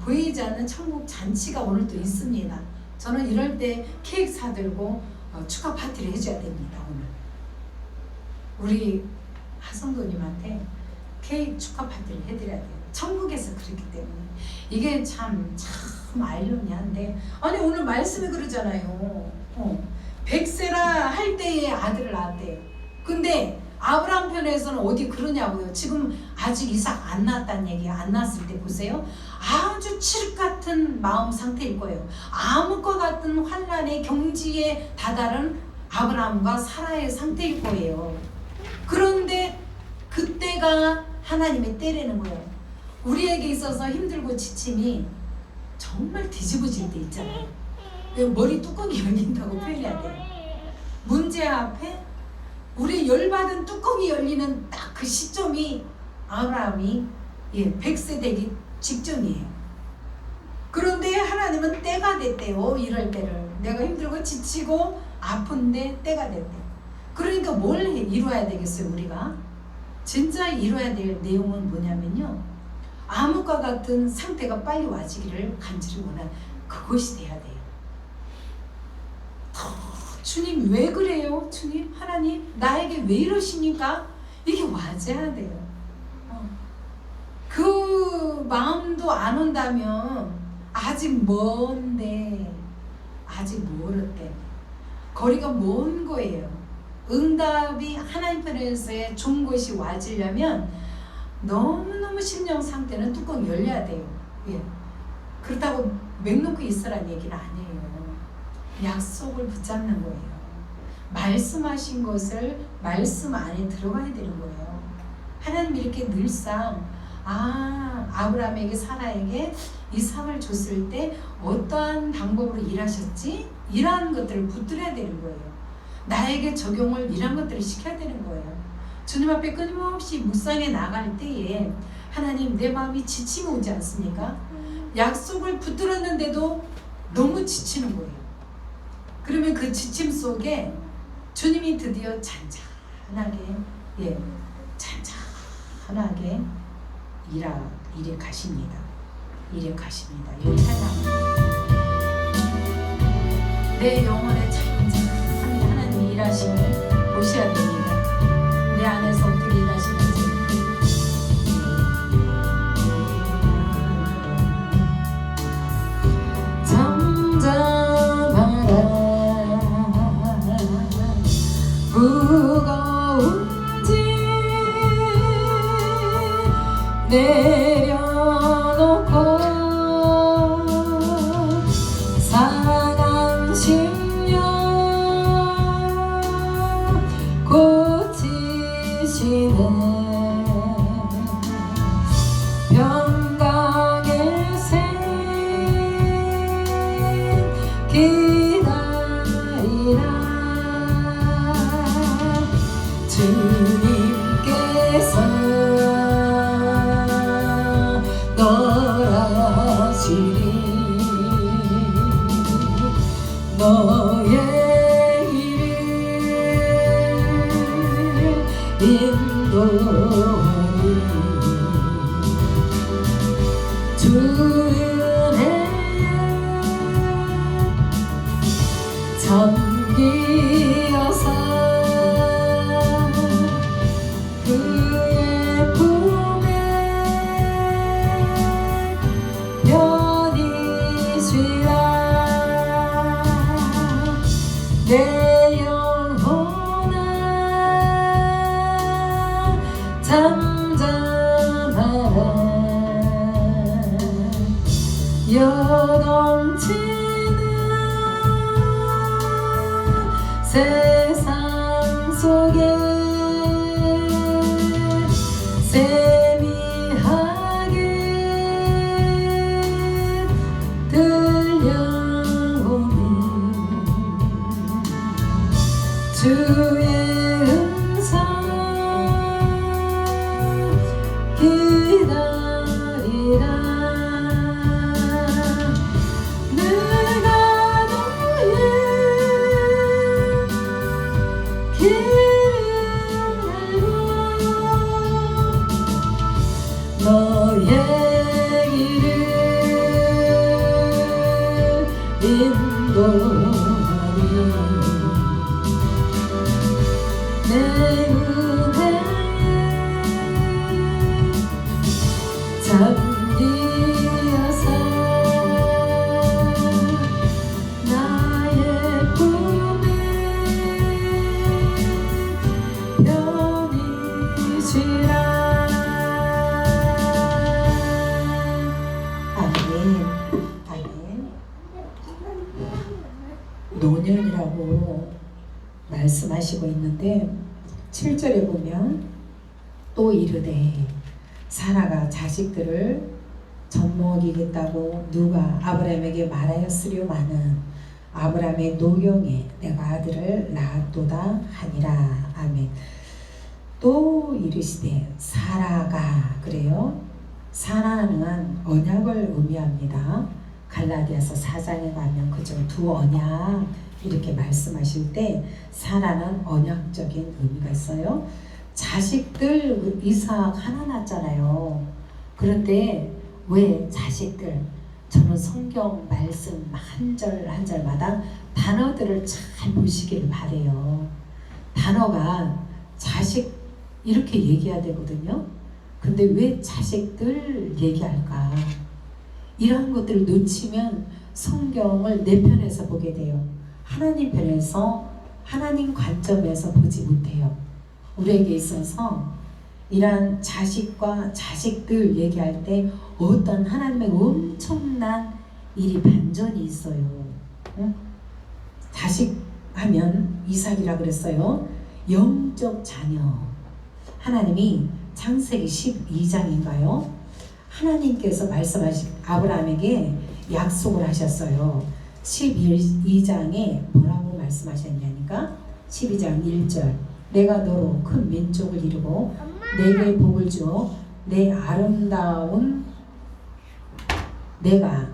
보이지 않는 천국 잔치가 오늘도 있습니다. 저는 이럴 때 케이크 사들고 축하 파티를 해줘야 됩니다. 오늘 우리 하성도님한테 케이크 축하 파티를 해드려야 돼요. 천국에서 그렇기 때문에 이게 참 아이러니한데 아니 오늘 말씀이 그러잖아요. 백세라 할 때에 아들을 낳았대요. 근데 아브라함 편에서는 어디 그러냐고요. 지금 아직 이삭 안 낳았다는 얘기야. 안 낳았을 때 보세요. 아주 칠흑 같은 마음 상태일 거예요. 암흑과 같은 환난의 경지에 다다른 아브라함과 사라의 상태일 거예요. 그런데 그때가 하나님의 때라는 거예요. 우리에게 있어서 힘들고 지침이 정말 뒤집어질 때 있잖아요. 머리 뚜껑이 열린다고 표현해야 돼요. 문제 앞에 우리 열받은 뚜껑이 열리는 딱 그 시점이 아브라함이 100세 되기 직전이에요. 그런데 하나님은 때가 됐대요. 이럴 때를. 내가 힘들고 지치고 아픈데 때가 됐대요. 그러니까 뭘 이루어야 되겠어요, 우리가? 진짜 이루어야 될 내용은 뭐냐면요. 암흑과 같은 상태가 빨리 와지기를 간절히 원하는 그것이 돼야 돼요. 주님 왜 그래요? 주님 하나님 나에게 왜 이러십니까? 이게 와져야 돼요. 그 마음도 안 온다면 아직 먼데 아직 멀었대. 거리가 먼 거예요. 응답이 하나님 편에서의 좋은 것이 와지려면 너무너무 심령 상태는 뚜껑 열려야 돼요. 예. 그렇다고 맥놓고 있으란 얘기는 아니에요. 약속을 붙잡는 거예요. 말씀하신 것을 말씀 안에 들어가야 되는 거예요. 하나님이 이렇게 늘상 아브라함에게 사라에게 이삭을 줬을 때 어떠한 방법으로 일하셨지? 이러한 것들을 붙들어야 되는 거예요. 나에게 적용을 이런 것들을 시켜야 되는 거예요. 주님 앞에 끊임없이 묵상해 나갈 때에 하나님 내 마음이 지침이 오지 않습니까? 약속을 붙들었는데도 너무 지치는 거예요. 그러면 그 지침 속에 주님이 드디어 잔잔하게 잔잔하게 일에 가십니다. 일에 가십니다. 이렇게 내 영혼에 찬찬히 하나님이 일하심을 보셔야 됩니다. 내 안에서 어떻게 일하시는지. 잠잠하라 무거운 짐 내려놓고 상한 심령 고치시는 평강의 샘 기다리라 주님께서 너의 길을 인도하리 주 은혜에 잠기어서 그의 품에 편히 쉬라 내 영혼아 잠잠하라 여넘치는 세상 속에 세미하게 들려오는 주의 음성 기다리라 내가 너의 길을 알고 너의 길을 인도하리 내 은혜에 잠기어서 나의 품에 편히 쉬라 아멘 아멘 노년이라고 말씀하시고 있는데 7절에 보면 또 이르되 사라가 자식들을 젖먹이겠다고 누가 아브라함에게 말하였으려마는 아브라함의 노경에 내가 아들을 낳았도다 하니라 아멘. 또 이르시되 사라가 그래요. 사라는 언약을 의미합니다. 갈라디아서 4장에 가면 그죠 두 언약 이렇게 말씀하실 때 사라는 언약적인 의미가 있어요. 자식들 이삭 하나 낳았잖아요. 그런데 왜 자식들 저는 성경 말씀 한 절 한 절마다 단어들을 잘 보시길 바래요. 단어가 자식 이렇게 얘기해야 되거든요. 근데 왜 자식들 얘기할까? 이러한 것들을 놓치면 성경을 내 편에서 보게 돼요. 하나님 편에서 하나님 관점에서 보지 못해요. 우리에게 있어서 이러한 자식과 자식들 얘기할 때 어떤 하나님의 엄청난 일이 반전이 있어요. 응? 자식 하면 이삭이라 그랬어요. 영적 자녀. 하나님이 창세기 12장인가요? 하나님께서 말씀하신 아브라함에게 약속을 하셨어요. 12장에 뭐라고 말씀하셨냐니까 12장 1절 내가 너로 큰 민족을 이루고 내게 복을 주어 내 아름다운 내가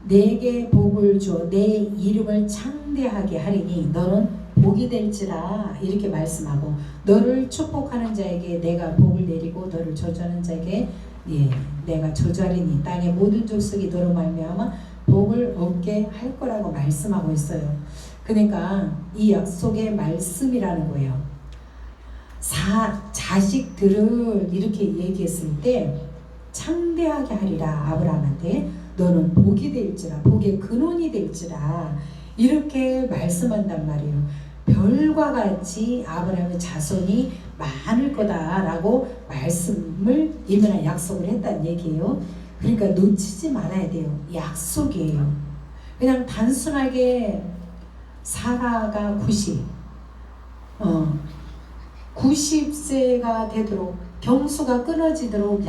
내게 복을 주어 내 이름을 창대하게 하리니 너는 복이 될지라 이렇게 말씀하고 너를 축복하는 자에게 내가 복을 내리고 너를 저주하는 자에게 내가 저주하리니 땅의 모든 족속이 너로 말미암아 복을 얻게 할 거라고 말씀하고 있어요. 그러니까 이 약속의 말씀이라는 거예요. 자식들을 이렇게 얘기했을 때 창대하게 하리라 아브라함한테 너는 복이 될지라 복의 근원이 될지라 이렇게 말씀한단 말이에요. 별과 같이 아브라함의 자손이 많을 거다라고 말씀을 이면한 약속을 했다는 얘기예요. 그러니까 놓치지 말아야 돼요. 약속이에요. 그냥 단순하게 사라가 90세가 되도록 경수가 끊어지도록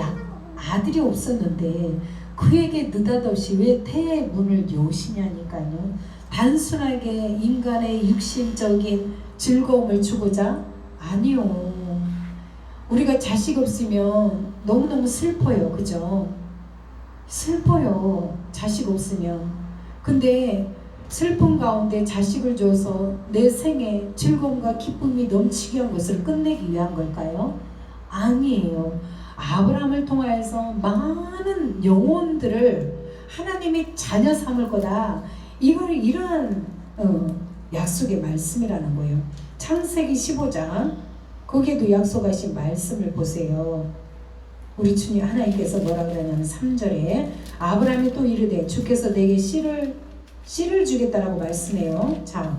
아들이 없었는데 그에게 느닷없이 왜 태의 문을 여시냐니까요. 단순하게 인간의 육신적인 즐거움을 주고자? 아니요. 우리가 자식 없으면 너무너무 슬퍼요. 그죠? 슬퍼요. 자식 없으면. 근데 슬픔 가운데 자식을 줘서 내 생에 즐거움과 기쁨이 넘치게 한 것을 끝내기 위한 걸까요? 아니에요. 아브라함을 통하여서 많은 영혼들을 하나님이 자녀 삼을 거다. 이러한 약속의 말씀이라는 거예요. 창세기 15장 거기에도 약속하신 말씀을 보세요. 우리 주님 하나님께서 뭐라 그러냐면 3절에 아브라함이 또 이르되 주께서 내게 씨를 주겠다라고 말씀해요. 자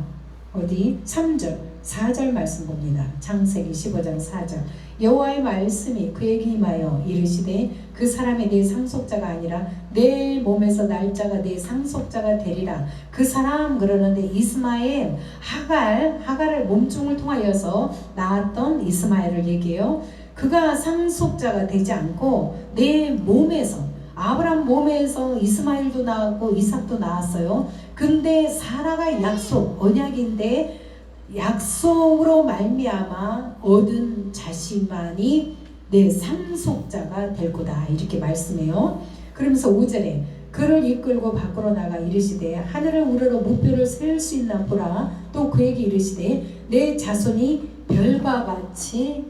어디 3절 4절 말씀 봅니다. 창세기 15장 4절 여호와의 말씀이 그에게 임하여 이르시되 그 사람이 내 상속자가 아니라 내 몸에서 날짜가 내 상속자가 되리라. 그 사람 그러는데 이스마엘 하갈을 몸종을 통하여서 낳았던 이스마엘을 얘기해요. 그가 상속자가 되지 않고 내 몸에서 아브라함 몸에서 이스마엘도 나왔고 이삭도 나왔어요. 근데 사라가 약속 언약인데 약속으로 말미암아 얻은 자식만이 내 상속자가 될 거다 이렇게 말씀해요. 그러면서 5절에 그를 이끌고 밖으로 나가 이르시되 하늘을 우러러 무뼈를 세울 수 있나 보라. 또 그에게 이르시되 내 자손이 별과 같이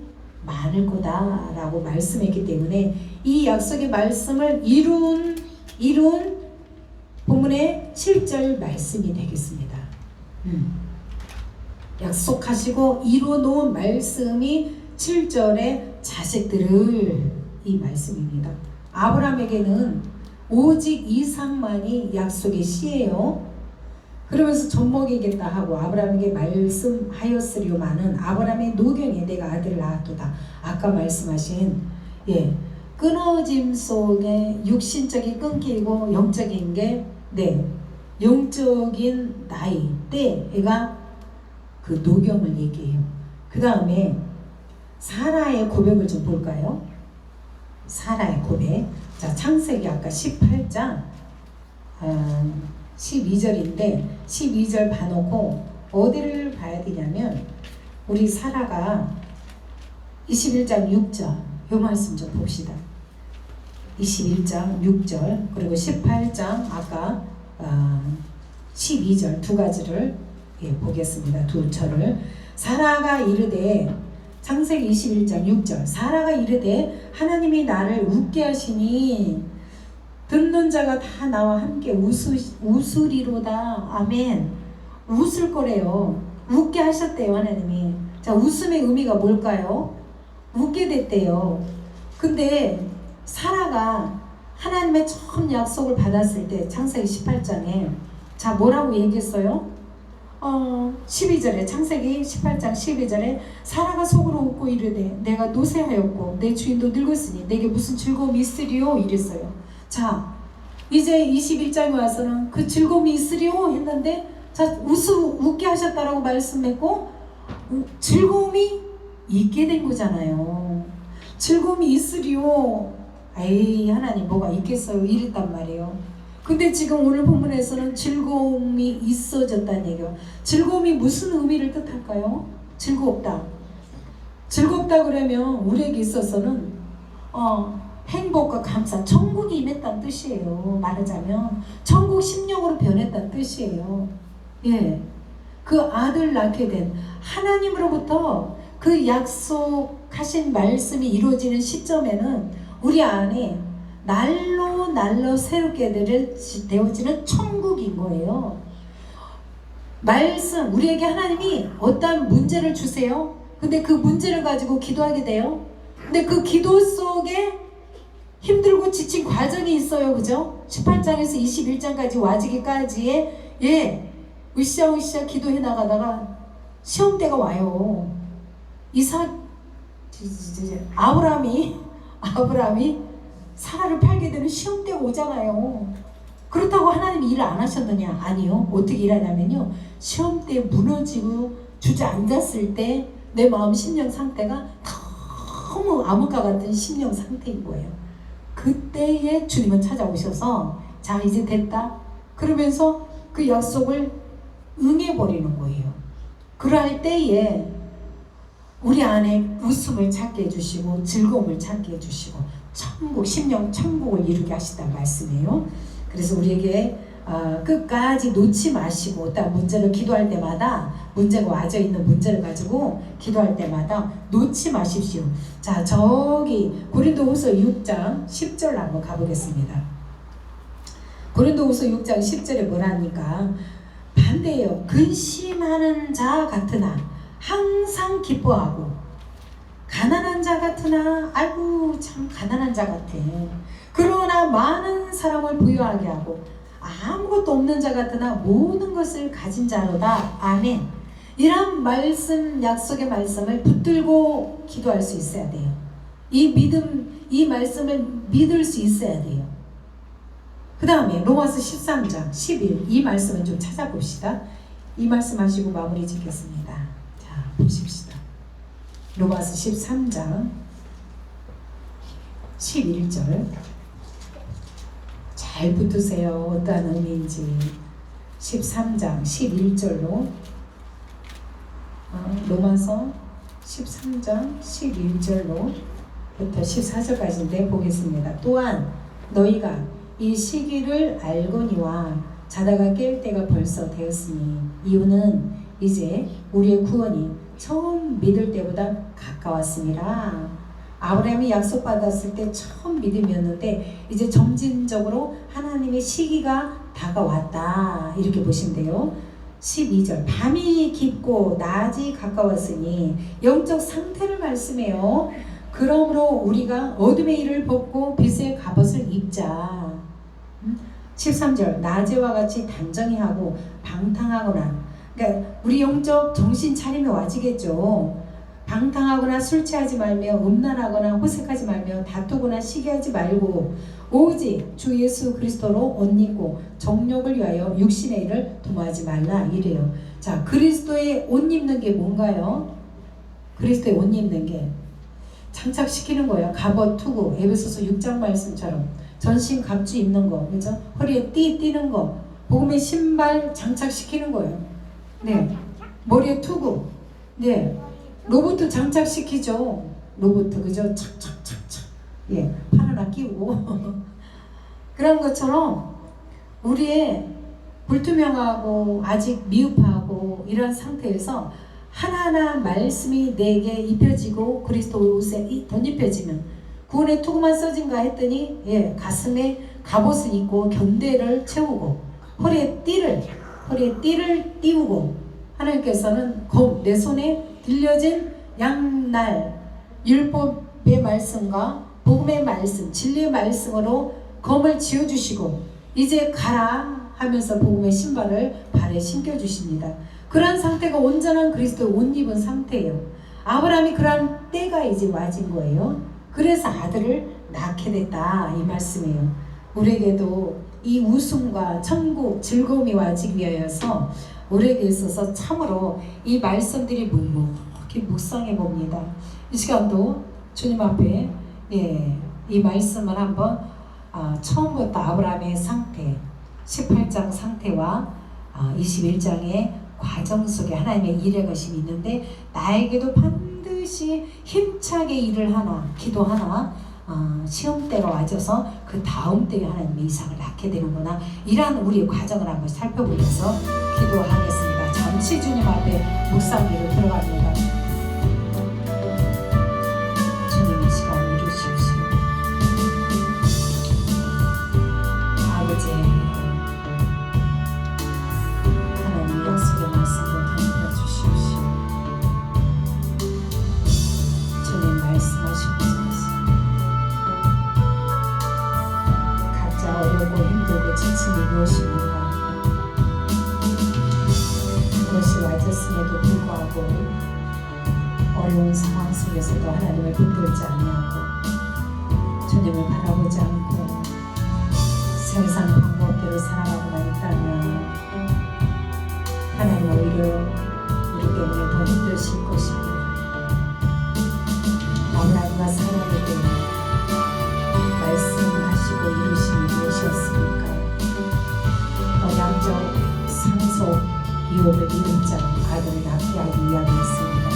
많을 거다 라고 말씀했기 때문에 이 약속의 말씀을 이룬 본문의 7절 말씀이 되겠습니다. 약속하시고 이루어놓은 말씀이 7절의 자식들을 이 말씀입니다. 아브라함에게는 오직 이삭만이 약속의 씨예요. 그러면서 젖먹이겠다 하고 아브라함에게 말씀하였으리오마는 아브라함의 노경에 내가 아들을 낳았도다. 아까 말씀하신 끊어짐 속에 육신적인 끊기고 영적인 게 영적인 나이 때가 그 노경을 얘기해요. 그 다음에 사라의 고백을 좀 볼까요? 사라의 고백. 자, 창세기 아까 18장 12절인데 12절 봐놓고 어디를 봐야 되냐면 우리 사라가 21장 6절 요 말씀 좀 봅시다. 21장 6절 그리고 18장 아까 12절 두 가지를 보겠습니다. 두 절을 사라가 이르되 창세기 21장 6절 사라가 이르되 하나님이 나를 웃게 하시니 듣는 자가 다 나와 함께 웃으리로다. 아멘. 웃을 거래요. 웃게 하셨대요 하나님이. 자, 웃음의 의미가 뭘까요? 웃게 됐대요. 근데 사라가 하나님의 처음 약속을 받았을 때 창세기 18장에 자 뭐라고 얘기했어요? 12절에 창세기 18장 12절에 사라가 속으로 웃고 이르되 내가 노쇠하였고 내 주인도 늙었으니 내게 무슨 즐거움이 있으리요 이랬어요. 자, 이제 21장에 와서는 그 즐거움이 있으리요 했는데 자, 웃게 하셨다라고 말씀했고 즐거움이 있게 된 거잖아요. 즐거움이 있으리요. 에이, 하나님 뭐가 있겠어요 이랬단 말이에요. 근데 지금 오늘 본문에서는 즐거움이 있어졌다는 얘기예요. 즐거움이 무슨 의미를 뜻할까요? 즐겁다. 즐겁다 그러면 우리에게 있어서는 행복과 감사, 천국이 임했다는 뜻이에요. 말하자면 천국 심령으로 변했다는 뜻이에요. 예, 그 아들 낳게 된 하나님으로부터 그 약속하신 말씀이 이루어지는 시점에는 우리 안에 날로 새롭게 되어지는 천국인 거예요. 말씀, 우리에게 하나님이 어떤 문제를 주세요. 근데 그 문제를 가지고 기도하게 돼요. 근데 그 기도 속에 힘들고 지친 과정이 있어요. 그죠? 18장에서 21장까지 와지기까지의 으쌰으쌰 기도해 나가다가 시험대가 와요. 아브라함이 사라를 팔게 되는 시험대가 오잖아요. 그렇다고 하나님이 일을 안 하셨느냐? 아니요. 어떻게 일하냐면요, 시험대에 무너지고 주저앉았을 때 내 마음 심령 상태가 너무 암흑과 같은 심령 상태인 거예요. 그때에 주님은 찾아오셔서 자, 이제 됐다 그러면서 그 약속을 응해버리는 거예요. 그럴 때에 우리 안에 웃음을 찾게 해주시고 즐거움을 찾게 해주시고 천국, 심령 천국을 이루게 하시다는 말씀이에요. 그래서 우리에게 끝까지 놓지 마시고 어떤 문제를 기도할 때마다 문제가 와져 있는 문제를 가지고 기도할 때마다 놓지 마십시오. 자, 저기 고린도후서 6장 10절 한번 가보겠습니다. 고린도후서 6장 10절에 뭐라니까 반대예요. 근심하는 자 같으나 항상 기뻐하고 가난한 자 같으나 아이고 참 가난한 자 같아. 그러나 많은 사람을 부유하게 하고 아무것도 없는 자 같으나 모든 것을 가진 자로다. 아멘. 이런 말씀, 약속의 말씀을 붙들고 기도할 수 있어야 돼요. 이 믿음, 이 말씀을 믿을 수 있어야 돼요. 그 다음에 로마서 13장 11, 이 말씀을 좀 찾아봅시다. 이 말씀 하시고 마무리 짓겠습니다. 자, 보십시다. 로마서 13장 11절 잘 붙으세요. 어떠한 의미인지. 13장 11절로 로마서 13장 11절로 부터 14절까지인데 보겠습니다. 또한 너희가 이 시기를 알거니와 자다가 깰 때가 벌써 되었으니 이유는 이제 우리의 구원이 처음 믿을 때보다 가까웠습니다. 아브라함이 약속받았을 때 처음 믿음이었는데 이제 점진적으로 하나님의 시기가 다가왔다. 이렇게 보시면 돼요. 12절 밤이 깊고 낮이 가까웠으니 영적 상태를 말씀해요. 그러므로 우리가 어둠의 일을 벗고 빛의 갑옷을 입자. 13절 낮에와 같이 단정히 하고 방탕하거나, 그러니까 우리 영적 정신 차림이 와지겠죠. 방탕하거나 술 취하지 말며 음란하거나 호색하지 말며 다투거나 시기하지 말고 오직 주 예수 그리스도로 옷 입고 정욕을 위하여 육신의 일을 도모하지 말라 이래요. 자, 그리스도의 옷 입는 게 뭔가요? 그리스도의 옷 입는 게 장착시키는 거예요. 갑옷 투구, 에베소서 6장 말씀처럼 전신 갑주 입는 거, 그죠? 허리에 띠는 거, 복음의 신발 장착시키는 거예요. 네, 머리에 투구, 네, 로봇 장착시키죠. 로봇, 그죠? 착착착착, 예, 팔 하나 끼우고 그런 것처럼 우리의 불투명하고 아직 미흡하고 이런 상태에서 하나하나 말씀이 내게 입혀지고 그리스도 옷에 덧입혀지면 구원의 투구만 써진가 했더니 가슴에 갑옷을 입고 견대를 채우고 허리에 띠를 띄우고 하나님께서는 내 손에 들려진 양날 율법의 말씀과 복음의 말씀, 진리의 말씀으로 검을 지어주시고 이제 가라 하면서 복음의 신발을 발에 신겨주십니다. 그런 상태가 온전한 그리스도의 옷 입은 상태예요. 아브라함이 그런 때가 이제 와진 거예요. 그래서 아들을 낳게 됐다 이 말씀이에요. 우리에게도 이 웃음과 천국 즐거움이 와지기 위하여서 우리에게 있어서 참으로 이 말씀들이 묵묵히 묵상해 봅니다. 이 시간도 주님 앞에 이 말씀을 한번 처음부터 아브라함의 상태 18장 상태와 21장의 과정 속에 하나님의 일의 것이 있는데 나에게도 반드시 힘차게 일을 하나 기도하나 시험 때가 와져서 그 다음 때에 하나님의 이삭을 낳게 되는구나 이러한 우리의 과정을 한번 살펴보면서 기도하겠습니다. 잠시 주님 앞에 묵상기로 들어갑니다. 주님 이 시간 이루십시오. 아버지 하나님 약속의 말씀을 덤벼 주십시오. 주님 말씀하시옵소서. 어렵고 힘들고 지침이 무엇입니까? 그것이 와졌음에도 불구하고 어려운 상황 속에서도 하나님을 붙들지 아니하고 주님을 바라보지 않고 세상 방법대로 살아가고만 있다면 하나님 오히려 우리 때문에 더 힘드실 것입니다. 아브라함과 사라에게 말씀하시고 이루심이 무엇이었습니까? 언약적 상속 유업을 이룬 자 아들을 낳게 하기 위함이었습니다.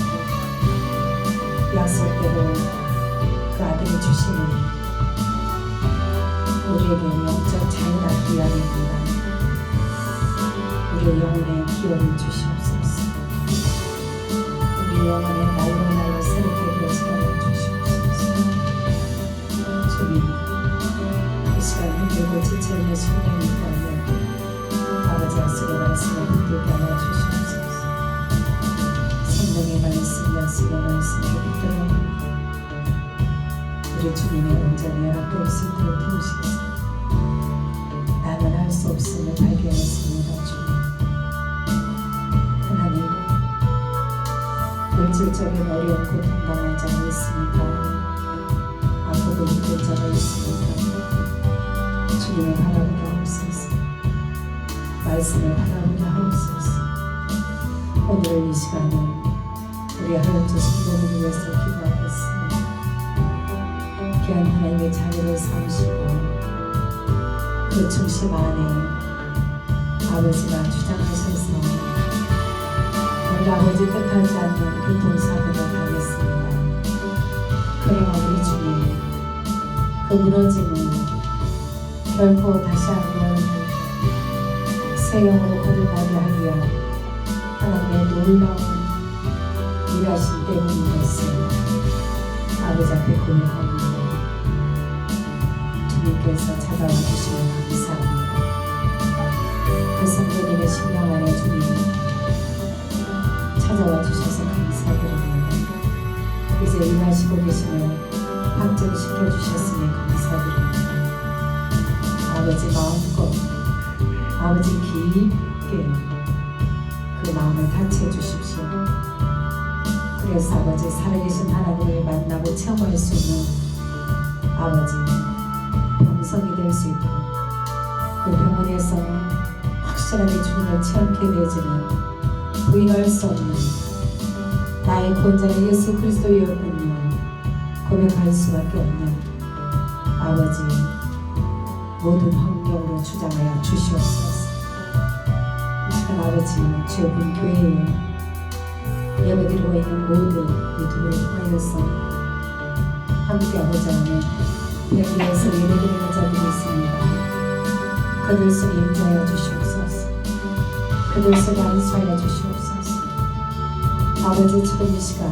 약속대로 그 아들을 주시는 우리에게 영적 자유 낳기 위함입니다. 우리의 영혼에 기업을 주시옵소서. 우리 영혼에 날로 새롭게 되어지게 하여 주시옵소서. 주님 이 시간 힘들고 지쳐있는 심령이 있다면 아버지 약속의 말씀을 붙들게 하여 주시옵소서. 생명의 말씀 약속의 말씀을 붙들어 우리 주님의 온전히 연합될 수 있도록 도우시옵소서. 나는 할 수 없음을 발견했습니다. 주님 하나님 물질적인 어려운 고통 당한 자가 있습니까? 아프고 힘든 자가 있습니까? 주님을 바라보게 하옵소서. 말씀을 바라보게 하옵소서. 오늘 이 시간은 우리 하나님의 신령을 위해서 기도하겠습니다. 귀한 하나님의 자녀를 삼으시고 그 중심 안에 아버지가 주장하셔서 우리 아버지 뜻하지 않는 교통사고를 당했습니다. 그러나 우리 주님 그 무너짐은 결코 다시 한번 새 영으로 거듭나게 하기 위한 하나님의 놀라운 일하심 때문인 것을 아버지 앞에 고백합니다. 주님께서 찾아와 주시면 감사합니다. 그 성도님의 심령 안에 주님 찾아와 주셔서 감사드립니다. 이제 일하시고 계심을 확증시켜 주셨으니 감사드립니다. 아버지 마음껏 아버지 깊게 그 마음을 다채 주십시오. 그래서 아버지 살아계신 하나님을 만나고 체험할 수 있는 아버지 병성이 될 수 있도록 그 병원에서 확실하게 주님을 체험케 되어지는 부인할 수 없는 나의 구원자 예수 그리스도였군요 고백할 수밖에 없는 아버지 모든 환경으로 주장하여 주시옵소서. 이 시간 아버지 주의 분교회에 예배드리고 있는 모든 유튜브를 통하여서 함께하고자 하는 여기에서 예배드리는 자들이 있습니다. 그들 속에 임재하여 주시옵소서. 그들 속에 안수하여 주시옵소서. 아버지 지금 이 시간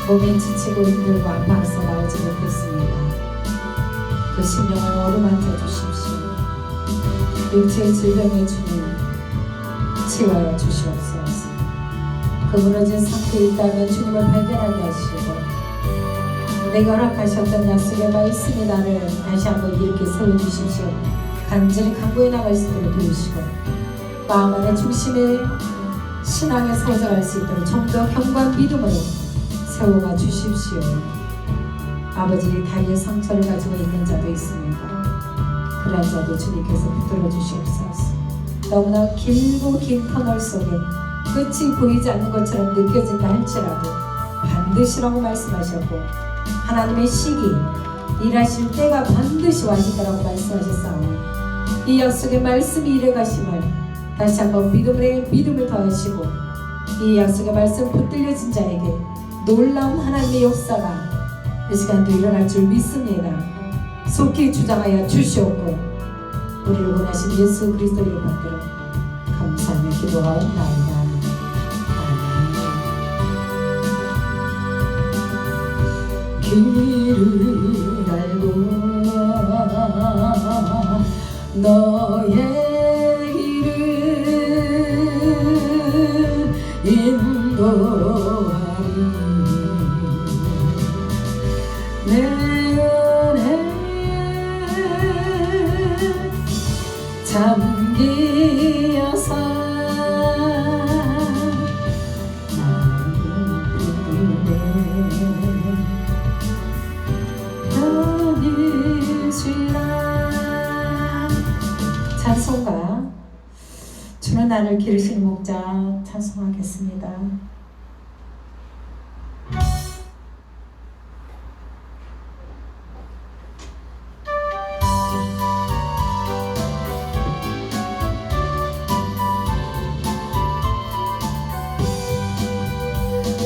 몸이 지치고 힘들고 아파서 나오지 못했습니다. 그 심령을 어루만져 주십시오. 육체의 질병의 주님 치유하여 주시옵소서. 그 무너진 상태에 있다면 주님을 발견하게 하시고 내가 허락하셨던 약속의 말씀이 나를 다시 한번 이렇게 세워주십시오. 간절히 강구해 나갈 수 있도록 도우시고 마음 안에 중심에 신앙에 서자할 수 있도록 좀 더 견고한 믿음으로 세워가 주십시오. 아버지, 다리에 상처를 가지고 있는 자도 있습니다. 그런 자도 주님께서 붙들어 주시옵소서. 너무나 길고 긴 터널 속에 끝이 보이지 않는 것처럼 느껴진다 할지라도 반드시라고 말씀하셨고, 하나님의 시기 일하실 때가 반드시 와실 거라고 말씀하셨사오니 이 약속의 말씀이 이래가심을 다시 한번 믿음을 더하시고, 이 약속의 말씀 붙들려진 자에게 놀라운 하나님의 역사가 이 시간도 일어날 줄 믿습니다. 속히 주장하여 주시옵고, 우리를 원하신 예수 그리스도 이름 받들어 감사하며 기도하옵나이다. 아멘. 길을 알고 너의 길을 인도하리. 내 은혜에 잠기어서 다니시라. 찬송가 주는 나를 기르시는 목자 찬송하겠습니다.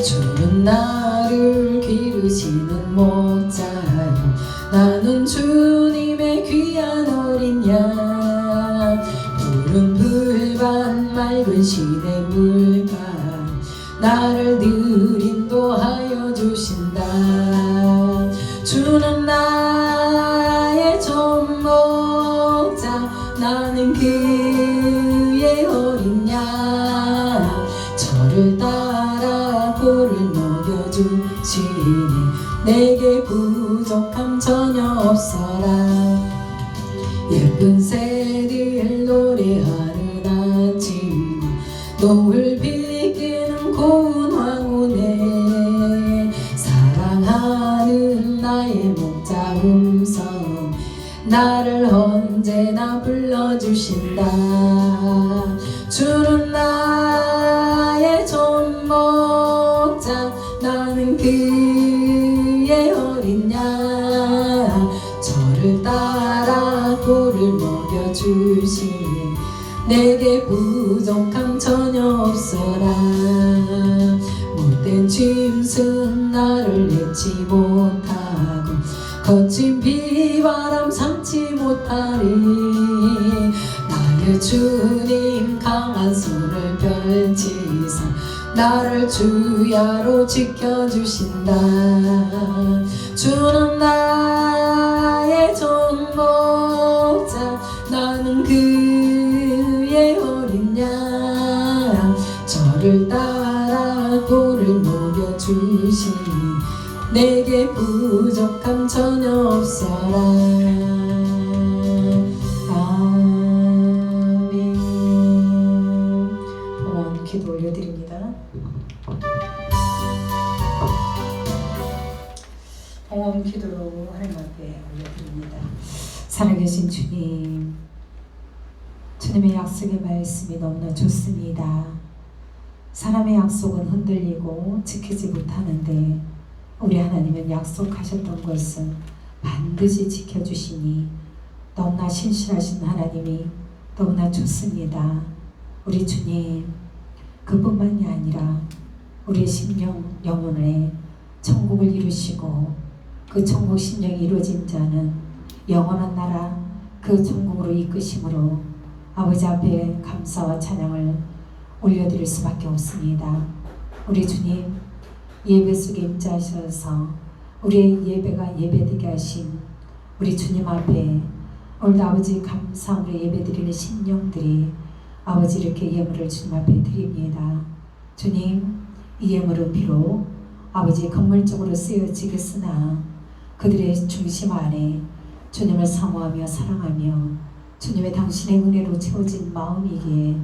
주는 나를 기르시는 목자요, 나는 주님의 귀한 어린 양. 푸른 불반 맑은 시냇물가 나를 늘 인도하여 주신다. 주는 나의 좋은 목자, 나는 그의 어린 양. 저를 따라 꼴을 먹여주시니 내게 부족함 전혀 없어라. 예쁜 새들 노래하는 아침, 노을 비끼는 고운 황혼에 사랑하는 나의 목자 음성 나를 언제나 불러주신다. 주는 나의 좋은 목자, 나는 그의 어린 양. 저를 따라 꼴을 먹여주시니 내게 부족함 전혀 없어라. 못된 짐승 나를 내지 못하고 거친 비바람 삼지 못하리. 나의 주님 강한 손을 펼치사 나를 주야로 지켜주신다. 주는 나의 좋은 목자, 나는 그의 어린 양. 저를 따라 꼴을 먹여주시니 내게 부족함 전혀 없어라. 아멘. 봉헌 기도 올려드립니다. 봉헌 기도로 하나님 앞에 올려드립니다. 살아계신 주님, 주님의 약속의 말씀이 너무나 좋습니다. 사람의 약속은 흔들리고 지키지 못하는데 우리 하나님은 약속하셨던 것은 반드시 지켜주시니 너무나 신실하신 하나님이 너무나 좋습니다. 우리 주님, 그뿐만이 아니라 우리의 심령 영혼에 천국을 이루시고 그 천국 심령이 이루어진 자는 영원한 나라 그 천국으로 이끄심으로 아버지 앞에 감사와 찬양을 올려드릴 수밖에 없습니다. 우리 주님, 예배 속에 임재하셔서 우리의 예배가 예배되게 하신 우리 주님 앞에 오늘도 아버지 감사함으로 예배드리는 심령들이 아버지 이렇게 예물을 주님 앞에 드립니다. 주님, 이 예물은 비록 아버지 건물적으로 쓰여지겠으나 그들의 중심 안에 주님을 사모하며 사랑하며 주님의 당신의 은혜로 채워진 마음이기에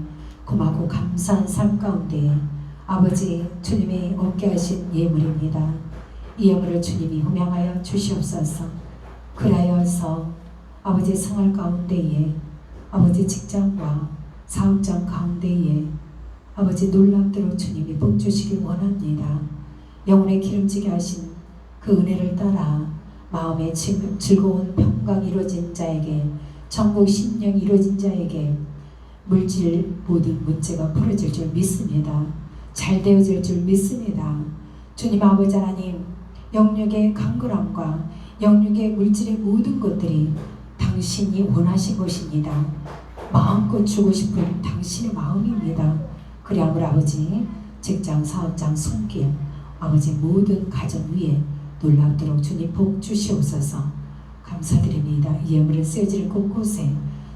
고맙고 감사한 삶 가운데 아버지 주님이 얻게 하신 예물입니다. 이 예물을 주님이 흠양하여 주시옵소서. 그라여서 아버지 생활 가운데에 아버지 직장과 사업장 가운데에 아버지 놀랍도록 주님이 복 주시길 원합니다. 영혼에 기름지게 하신 그 은혜를 따라 마음에 즐거운 평강 이루어진 자에게, 천국 심령 이루어진 자에게 물질 모든 문제가 풀어질 줄 믿습니다. 잘 되어질 줄 믿습니다. 주님 아버지 하나님, 영육의 강건함과 영육의 물질의 모든 것들이 당신이 원하신 것입니다. 마음껏 주고 싶은 당신의 마음입니다. 그리 아버지 직장, 사업장, 손길 아버지 모든 가정 위에 놀랍도록 주님 복 주시옵소서. 감사드립니다. 이 예물을 쓰여지는 곳곳에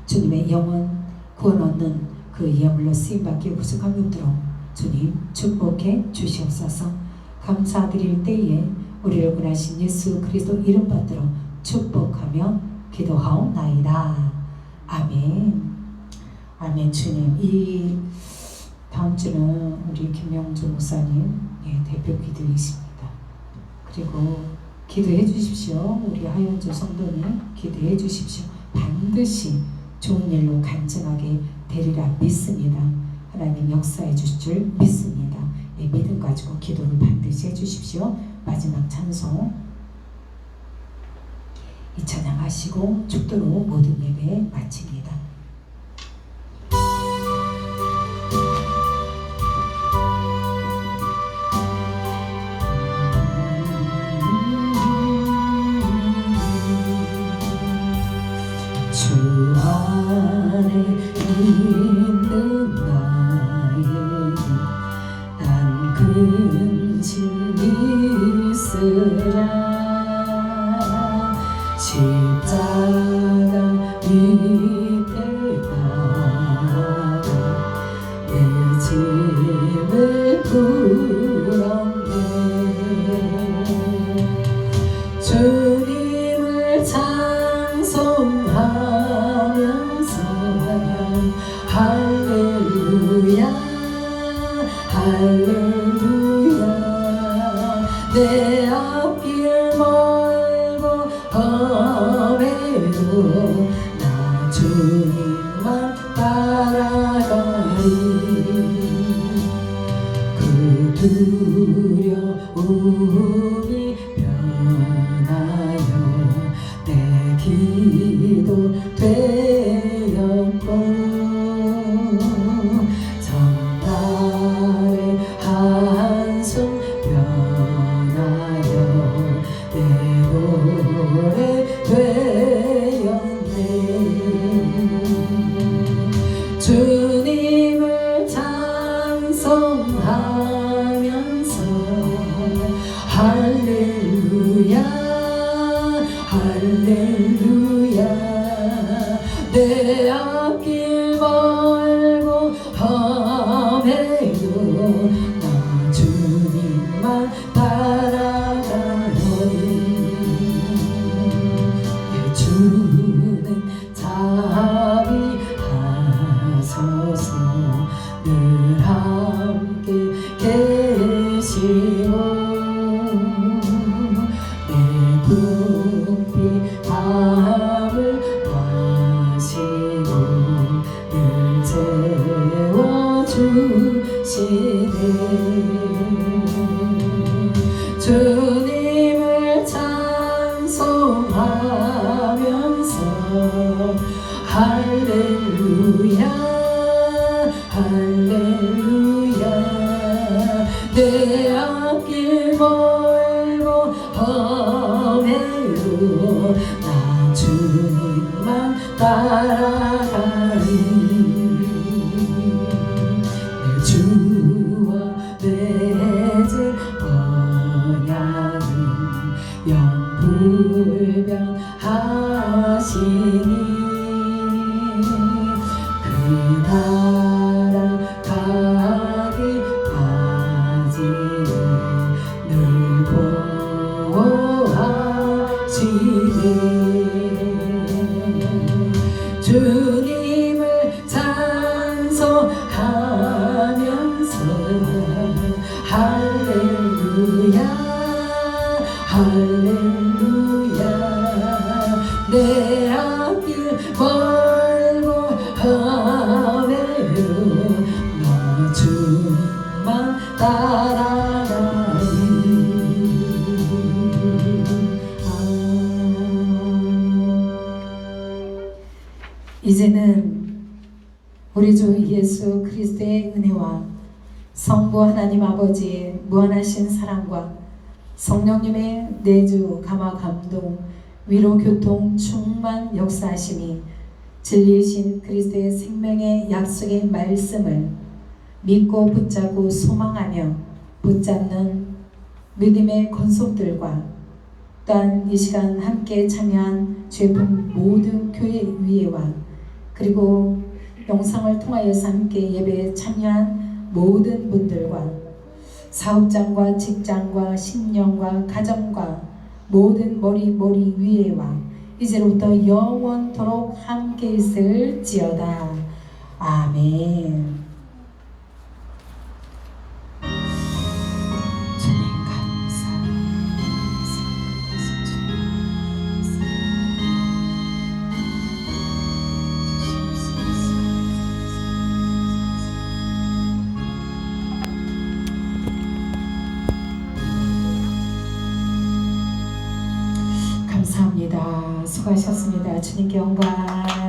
주님의 영혼 구원 얻는 그 예물로 쓰임받기 부족함이 없도록 주님 축복해 주시옵소서. 감사드릴 때에 우리를 구하신 예수 그리스도 이름 받도록 축복하며 기도하옵나이다. 아멘. 아멘. 주님, 이 다음 주는 우리 김영주 목사님 대표 기도이십니다. 그리고 기도해 주십시오. 우리 하연주 성도님 기도해 주십시오. 반드시 좋은 일로 간증하게 되리라 믿습니다. 하나님 역사해 주실 줄 믿습니다. 믿음 가지고 기도를 반드시 해 주십시오. 마지막 찬송 이 찬양하시고 축도로 모든 예배 마칩니다. 주 안에 있는 나에게 난 근심 있으랴. 십자가 밑에 나가 내 짐을 풀었네. 주님을 찬송하면서 할렐루야 할렐루야. 내 앞길 멀고 험해도 나 주님만 따라가리. 그 두려움이 변하여 내 기도 되었고 전날의 한숨 변하여 내 노래 되었네. 주님을 찬송하면서 할렐루야 내 앞길 멀고 험해요 나 주만 따라가리 이제는 우리 주 예수 그리스도의 은혜와 성부 하나님 아버지의 무한하신 사랑과 성령님의 내주 감화 감동 위로 교통 충만 역사하심이 진리이신 그리스도의 생명의 약속의 말씀을 믿고 붙잡고 소망하며 붙잡는 믿음의 권속들과 또한 이 시간 함께 참여한 주의품 모든 교회 위에와 그리고 영상을 통하여서 함께 예배에 참여한 모든 분들과 사업장과 직장과 신령과 가정과 모든 머리 위에와 이제로부터 영원토록 함께 있을지어다. 아멘. 주님 감사합니다. 수고하셨습니다. 주님께 영광.